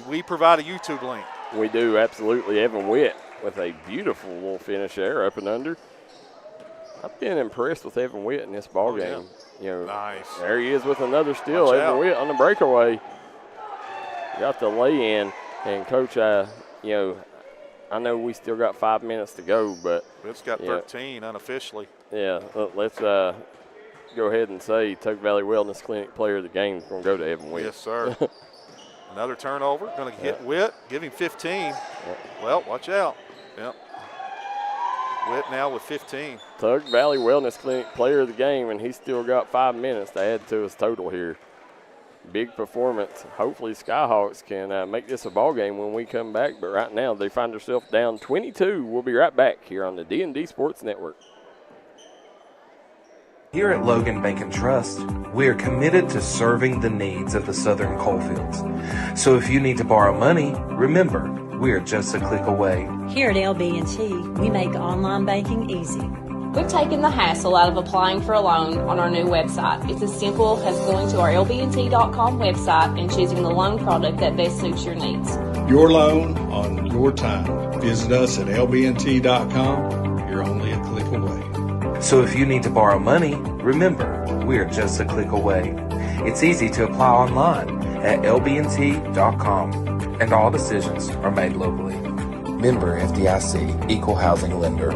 we provide a YouTube link. We do, absolutely. Evan Witt with a beautiful little finish there, up and under. I've been impressed with Evan Witt in this ball game. Nice. There he is with another steal. Evan Witt on the breakaway. Got the lay-in. And, Coach, I know we still got 5 minutes to go, but it's got 13 unofficially. Yeah, let's go ahead and say Toke Valley Wellness Clinic Player of the Game is going to go to Evan Witt. Yes, sir. Another turnover. Going to hit Witt. Give him 15. Well, watch out. Yep. Witt now with 15. Tug Valley Wellness Clinic player of the game, and he's still got 5 minutes to add to his total here. Big performance. Hopefully Skyhawks can make this a ball game when we come back, but right now they find themselves down 22. We'll be right back here on the D&D Sports Network. Here at Logan Bank and Trust, we are committed to serving the needs of the Southern Coalfields. So if you need to borrow money, remember, we are just a click away. Here at LB&T, we make online banking easy. We've taken the hassle out of applying for a loan on our new website. It's as simple as going to our lbnt.com website and choosing the loan product that best suits your needs. Your loan on your time. Visit us at lbnt.com. You're only a click away. So if you need to borrow money, remember, we are just a click away. It's easy to apply online at lbnt.com, and all decisions are made locally. Member FDIC, Equal Housing Lender.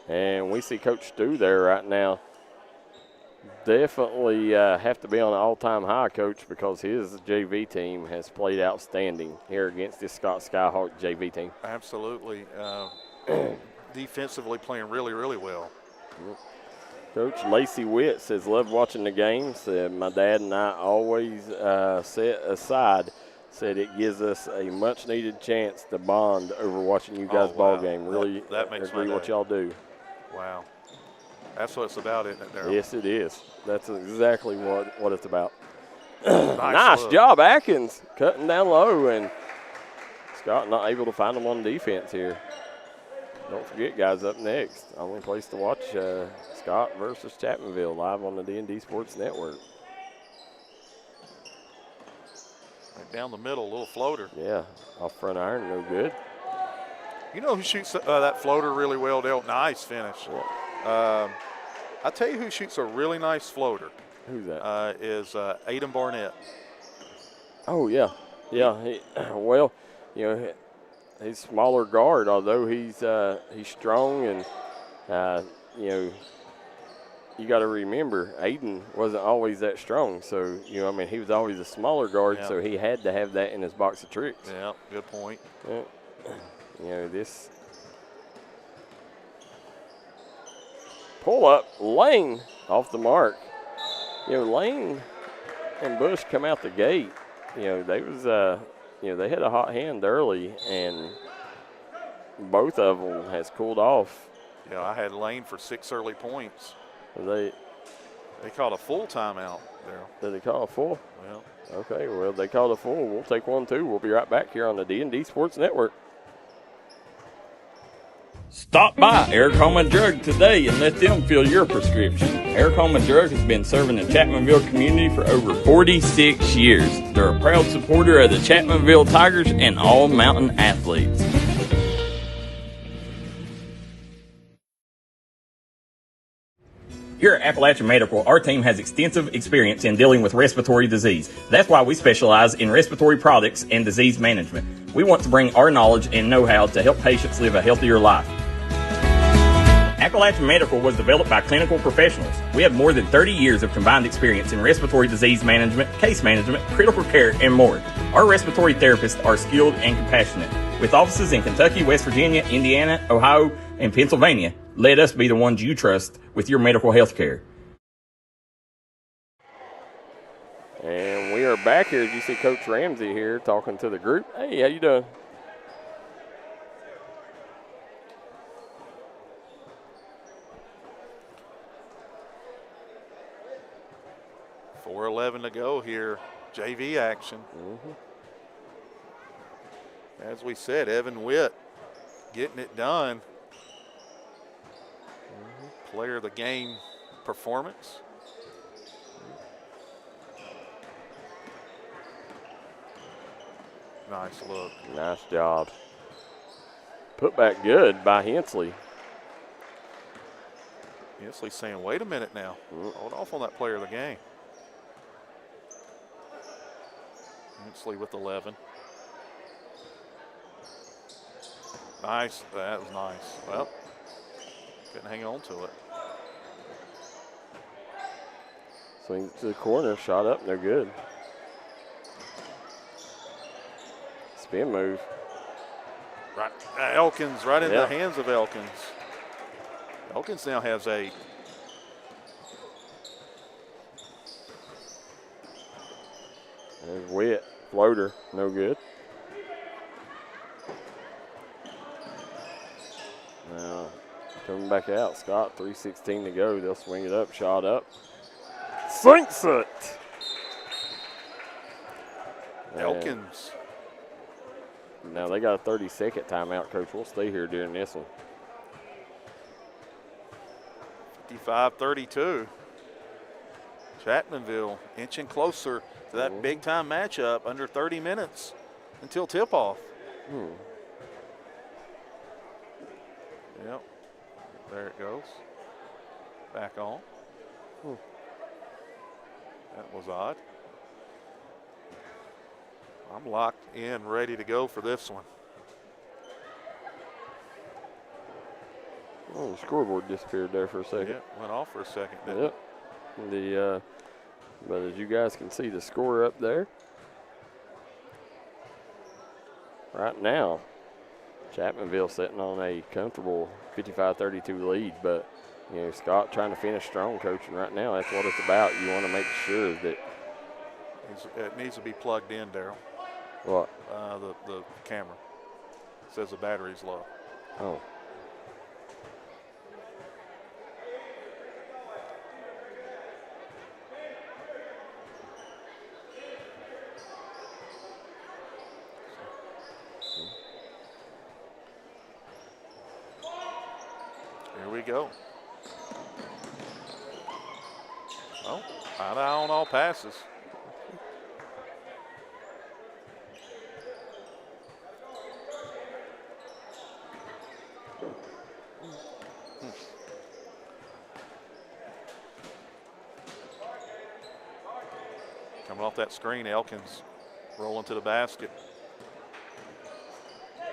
And we see Coach Stu there right now. Definitely have to be on an all-time high, Coach, because his JV team has played outstanding here against this Scott Skyhawk JV team. Absolutely. Defensively playing really, really well. Coach Lacey Witt says, love watching the games. My dad and I always set aside. Said it gives us a much-needed chance to bond over watching you guys' ball game. Really that makes agree what y'all do. Wow. That's what it's about, isn't it, Darryl? Yes, it is. That's exactly what it's about. Nice job, Atkins, cutting down low, and Scott not able to find them on defense here. Don't forget, guys, up next, only place to watch Scott versus Chapmanville live on the D&D Sports Network. Right down the middle, a little floater. Yeah, off front iron, no good. You know who shoots that floater really well, Dale? Nice finish. Yeah. I tell you who shoots a really nice floater. Who's that? Is Aiden Barnett. Oh, yeah. Yeah, well, you know, he's smaller guard, although he's strong, and, you know, you got to remember, Aiden wasn't always that strong. So, you know, I mean, he was always a smaller guard, so he had to have that in his box of tricks. Yeah, good point. Yeah. You know, this pull up, Lane off the mark. You know, Lane and Bush come out the gate. You know, they was, you know, they had a hot hand early, and both of them has cooled off. Yeah, I had Lane for 6 early points. They called a full timeout there. Did they call a full? Well, okay. Well, they called a full. We'll take one too. We'll be right back here on the D&D Sports Network. Stop by Eric Homa Drug today and let them fill your prescription. Eric Homa Drug has been serving the Chapmanville community for over 46 years. They're a proud supporter of the Chapmanville Tigers and all mountain athletes. Here at Appalachian Medical, our team has extensive experience in dealing with respiratory disease. That's why we specialize in respiratory products and disease management. We want to bring our knowledge and know-how to help patients live a healthier life. Appalachian Medical was developed by clinical professionals. We have more than 30 years of combined experience in respiratory disease management, case management, critical care, and more. Our respiratory therapists are skilled and compassionate. With offices in Kentucky, West Virginia, Indiana, Ohio, and Pennsylvania, let us be the ones you trust with your medical health care. And we are back here. You see Coach Ramsey here talking to the group. Hey, how you doing? .4:11 to go here. JV action. As we said, Evan Witt getting it done. Player of the game performance. Nice look. Nice job. Put back good by Hensley. Hensley saying, wait a minute now. Hold off on that player of the game. Hensley with 11. Nice. That was nice. Well, couldn't hang on to it. Swing to the corner, shot up, no good. Spin move. Right, Elkins right in Yeah. the hands of Elkins. Elkins now has 8. There's Witt. Floater, no good. Now, coming back out, Scott, 3:16 to go. They'll swing it up, shot up. Sinks it! Elkins. Now they got a 30-second timeout, Coach. We'll stay here during this one. 55-32. Chapmanville inching closer to that big-time matchup under 30 minutes until tip-off. Yep. There it goes. Back on. That was odd. I'm locked in, ready to go for this one. Oh, the scoreboard disappeared there for a second. Yeah, went off for a second, didn't it? Yep. But as you guys can see, the score up there. Right now, Chapmanville sitting on a comfortable 55-32 lead, but you know, Scott trying to finish strong, Coach, and right now that's what it's about. You want to make sure that it needs to be plugged in, Darryl. What? The camera. It says the battery's low. Oh. Here we go. Oh, eye on all passes. Coming off that screen, Elkins rolling to the basket.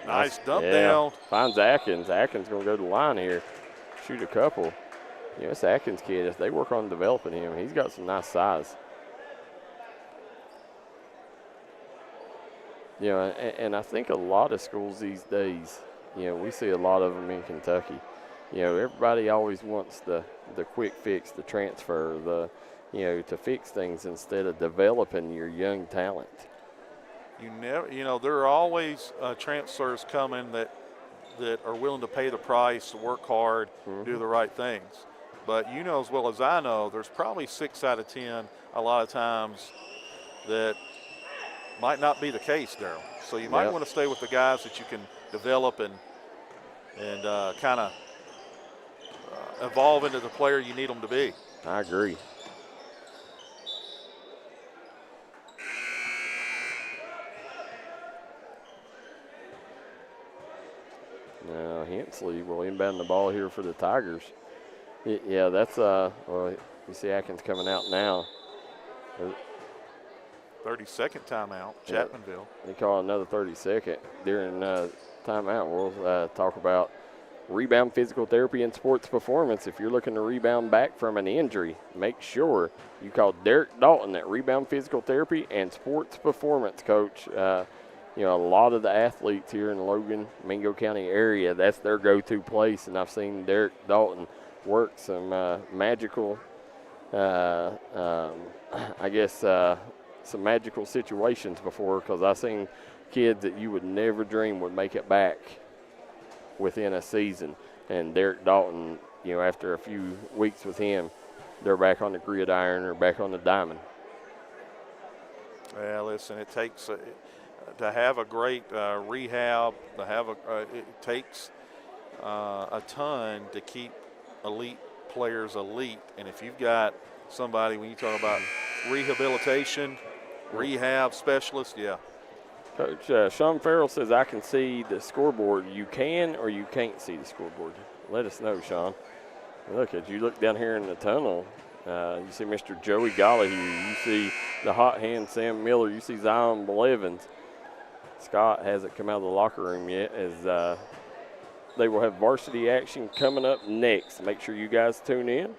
Nice dump down. Finds Atkins. Atkins going to go to the line here. Shoot a couple. You know, this Atkins kid, if they work on developing him, he's got some nice size. You know, and I think a lot of schools these days, you know, we see a lot of them in Kentucky. You know, everybody always wants the quick fix, the transfer, you know, to fix things instead of developing your young talent. You know, there are always transfers coming that are willing to pay the price, work hard, do the right things. But you know as well as I know, there's probably 6 out of 10 a lot of times that might not be the case, Darryl. So you might want to stay with the guys that you can develop and kind of evolve into the player you need them to be. I agree. Now Hensley will inbound the ball here for the Tigers. Yeah, that's well, you see Atkins coming out now. 30-second timeout, Chapmanville. They call another 30-second during timeout. We'll talk about rebound physical therapy and sports performance. If you're looking to rebound back from an injury, make sure you call Derek Dalton at Rebound Physical Therapy and Sports Performance Coach. You know, a lot of the athletes here in the Logan, Mingo County area, that's their go-to place. And I've seen Derek Dalton work some magical, I guess, some magical situations before, because I've seen kids that you would never dream would make it back within a season. And Derek Dalton, you know, after a few weeks with him, they're back on the gridiron or back on the diamond. Well, listen, it takes to have a great rehab, it takes a ton to keep elite players elite. And if you've got somebody, when you talk about rehabilitation, rehab specialist, yeah. Coach Sean Farrell says, I can see the scoreboard. You can or you can't see the scoreboard. Let us know, Sean. Look, as you look down here in the tunnel, you see Mr. Joey Gollihue. You see the hot hand Sam Miller. You see Zion Blevins. Scott hasn't come out of the locker room yet, as they will have varsity action coming up next. Make sure you guys tune in.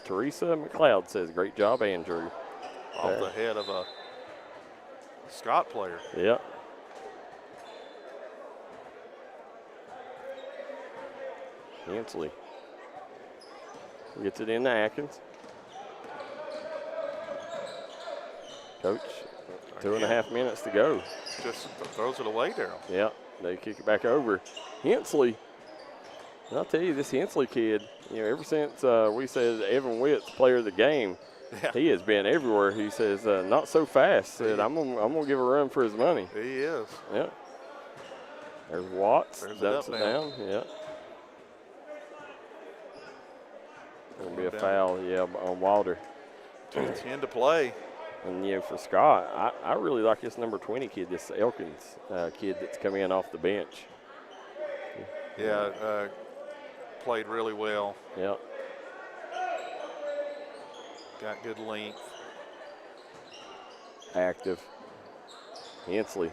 Teresa McLeod says, great job, Andrew. Off the head of a Scott player. Yep. Hensley gets it into Atkins. Coach, 2.5 minutes to go. Just throws it away, Darryl. Yeah, they kick it back over. Hensley, and I'll tell you, this Hensley kid, ever since we said Evan Witt's player of the game, he has been everywhere. He says, not so fast. Said, I'm gonna give a run for his money. He is. Yeah. There's Watts. There's dumps it down. Yeah. Gonna be a foul, on Wilder. 2:10 to play. And, for Scott, I really like this number 20 kid, this Elkins kid that's coming in off the bench. Yeah, played really well. Yep. Got good length. Active. Hensley.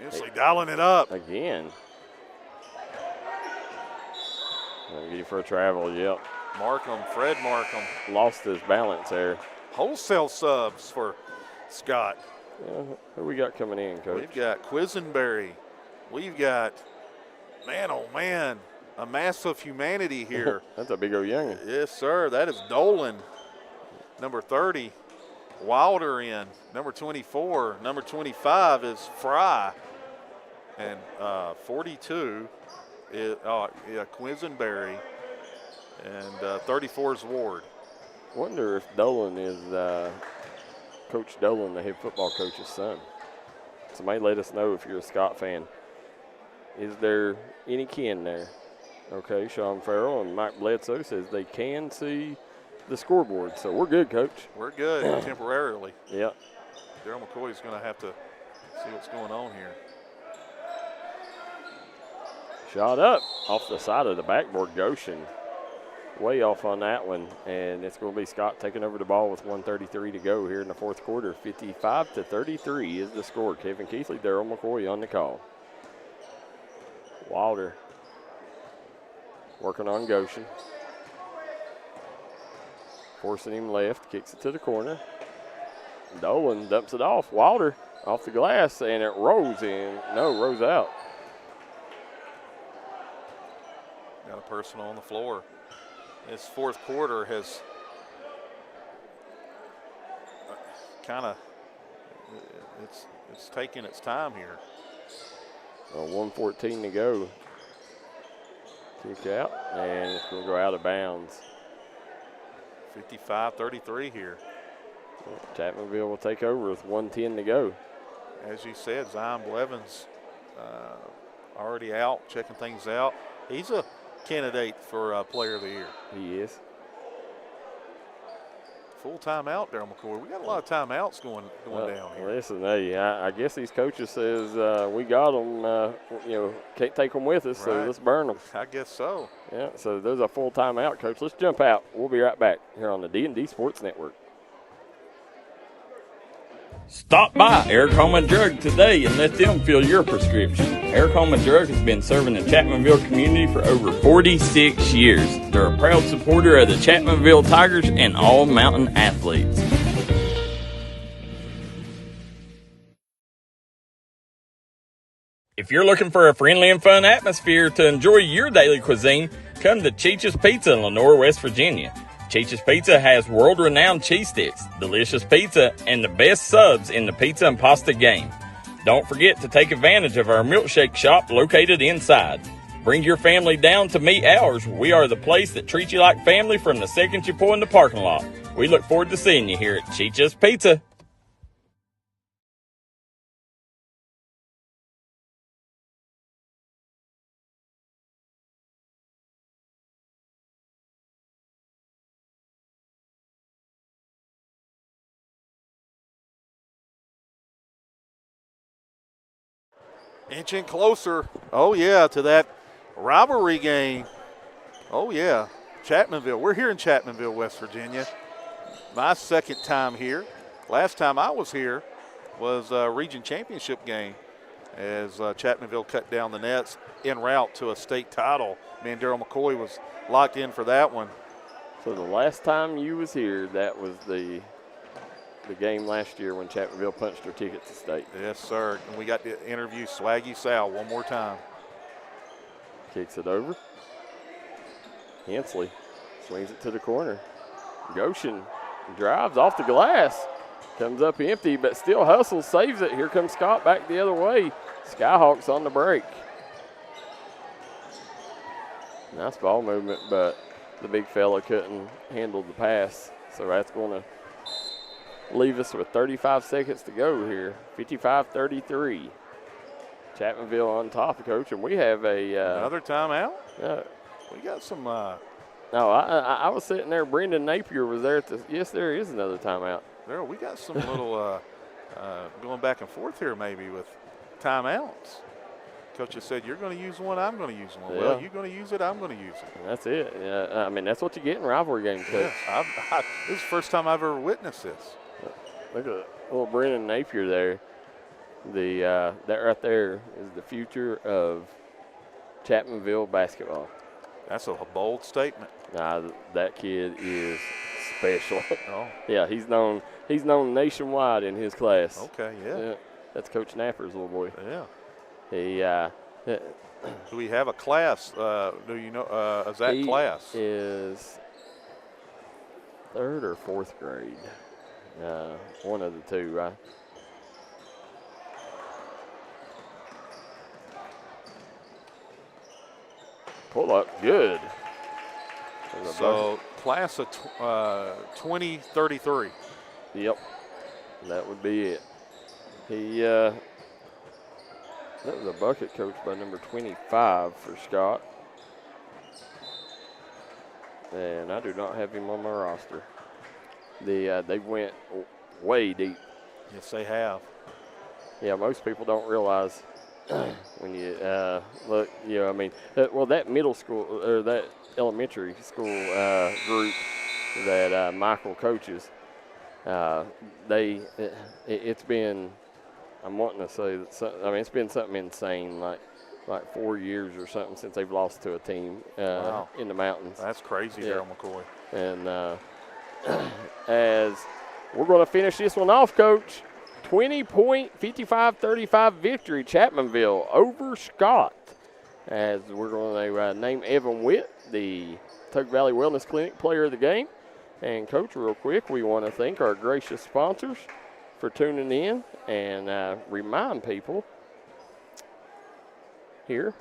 Hensley dialing it up. Again. Get you for a travel, yep. Fred Markham. Lost his balance there. Wholesale subs for Scott. Who we got coming in, Coach? We've got Quisenberry. We've got, a mass of humanity here. That's a big old youngin'. Yes, sir. That is Dolan, number 30. Wilder in, number 24. Number 25 is Fry. And 42 is Quisenberry. And 34 is Ward. Wonder if Dolan is Coach Dolan, the head football coach's son. Somebody let us know if you're a Scott fan. Is there any kin there? Okay, Sean Farrell and Mike Bledsoe says they can see the scoreboard. So we're good, Coach. We're good temporarily. Yep. Darryl McCoy is going to have to see what's going on here. Shot up off the side of the backboard. Goshen way off on that one, and it's going to be Scott taking over the ball with 1:33 to go here in the fourth quarter. 55-33 is the score. Kevin Keathley, Darryl McCoy on the call. Wilder working on Goshen. Forcing him left, kicks it to the corner. Dolan dumps it off. Wilder off the glass, and it rolls in. No, rolls out. Got a personal on the floor. This fourth quarter has it's taking its time here. 1:14 to go. Kick out, and it's going to go out of bounds. 55-33 here. Chapmanville will take over with 1:10 to go. As you said, Zion Blevins already out, checking things out. He's a candidate for Player of the Year. He is. Full timeout, Darryl McCoy. We got a lot of timeouts going down here. Listen, hey, I guess these coaches says we got them, can't take them with us, so let's burn them. I guess so. Yeah, so there's a full timeout, Coach. Let's jump out. We'll be right back here on the D&D Sports Network. Stop by Eric Holman Drug today and let them fill your prescription. Eric Holman Drug has been serving the Chapmanville community for over 46 years. They're a proud supporter of the Chapmanville Tigers and all mountain athletes. If you're looking for a friendly and fun atmosphere to enjoy your daily cuisine, come to Cheech's Pizza in Lenore, West Virginia. Cheech's Pizza has world-renowned cheese sticks, delicious pizza, and the best subs in the pizza and pasta game. Don't forget to take advantage of our milkshake shop located inside. Bring your family down to meet ours. We are the place that treats you like family from the second you pull in the parking lot. We look forward to seeing you here at Cheech's Pizza. Inching closer, to that rivalry game. Chapmanville. We're here in Chapmanville, West Virginia. My second time here. Last time I was here was a region championship game as Chapmanville cut down the nets en route to a state title. Me and Darryl McCoy was locked in for that one. So the last time you was here, that was the game last year when Chapmanville punched their ticket to state. Yes, sir. And we got to interview Swaggy Sal one more time. Kicks it over. Hensley swings it to the corner. Goshen drives off the glass. Comes up empty, but still hustles, saves it. Here comes Scott back the other way. Skyhawks on the break. Nice ball movement, but the big fella couldn't handle the pass. So that's going to leave us with 35 seconds to go here. 55-33. Chapmanville on top, Coach, and we have another timeout? We got some. No, I was sitting there. Brendan Napier was there. Yes, there is another timeout. There, we got some little going back and forth here maybe with timeouts. Coach has said, you're going to use one, I'm going to use one. Yeah. Well, you're going to use it, I'm going to use it. And that's it. Yeah, I mean, that's what you get in rivalry games, Coach. Yeah, this is the first time I've ever witnessed this. Look at little Brendan Napier there. That right there is the future of Chapmanville basketball. That's a bold statement. Nah, that kid is special. Oh. Yeah, he's known nationwide in his class. Okay, yeah. That's Coach Napper's little boy. Yeah. Do we have a class? Do you know? Is that class? Is 3rd or 4th grade. One of the two, right? Pull up, good. So class of 2033. Yep, that would be it. That was a bucket, Coach, by number 25 for Scott. And I do not have him on my roster. They went way deep. Yes, they have. Yeah, most people don't realize when you look, I mean, that middle school or that elementary school group that Michael coaches, it's been, I'm wanting to say that, it's been something insane, like 4 years or something since they've lost to a team wow. in the mountains. That's crazy, yeah. Darryl McCoy. And as we're going to finish this one off, Coach, 20-point, 55-35 victory, Chapmanville over Scott. As we're going to name Evan Witt the Tug Valley Wellness Clinic Player of the Game. And, Coach, real quick, we want to thank our gracious sponsors for tuning in and remind people here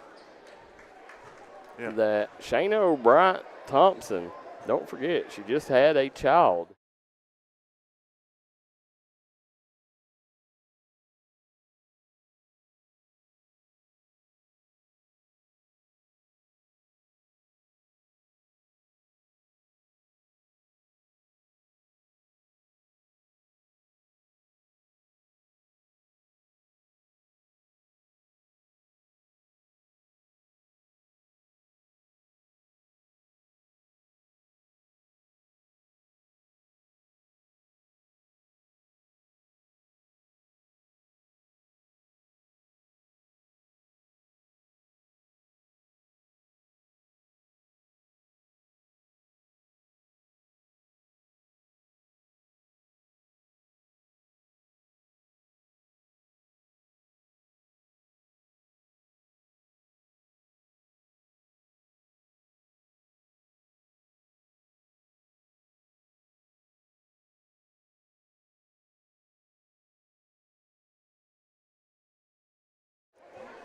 that Shayna O'Brien Thompson, don't forget, she just had a child.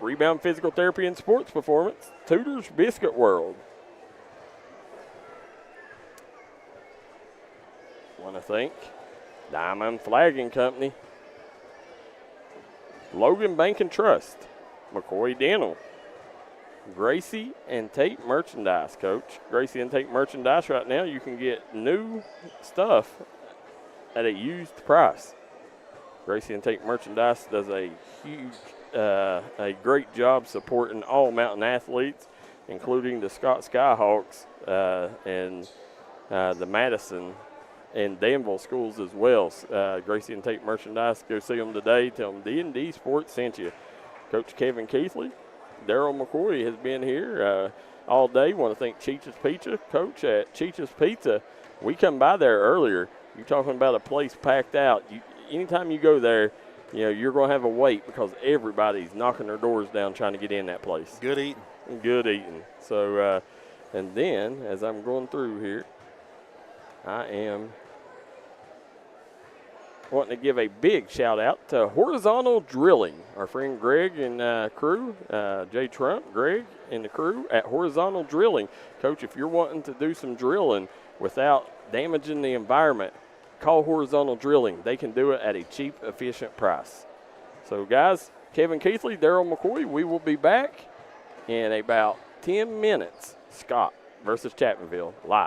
Rebound Physical Therapy and Sports Performance, Tudor's Biscuit World. Want to thank Diamond Flagging Company, Logan Bank and Trust, McCoy Dental, Gracie and Tate Merchandise, Coach. Gracie and Tate Merchandise right now, you can get new stuff at a used price. Gracie and Tate Merchandise does a great job supporting all mountain athletes, including the Scott Skyhawks and the Madison and Danville schools as well. Gracie and Tate Merchandise, go see them today. Tell them D&D Sports sent you. Coach Kevin Keathley, Darryl McCoy has been here all day. Want to thank Cheech's Pizza. Coach, at Cheech's Pizza, we come by there earlier. You're talking about a place packed out. Anytime you go there, you're going to have a wait because everybody's knocking their doors down trying to get in that place. Good eating. Good eating. So And then, as I'm going through here, I am wanting to give a big shout out to Horizontal Drilling. Our friend Greg and crew, Jay Trump, Greg and the crew at Horizontal Drilling. Coach, if you're wanting to do some drilling without damaging the environment, call Horizontal Drilling. They can do it at a cheap, efficient price. So, guys, Kevin Keathley, Darryl McCoy, we will be back in about 10 minutes. Scott versus Chapmanville live.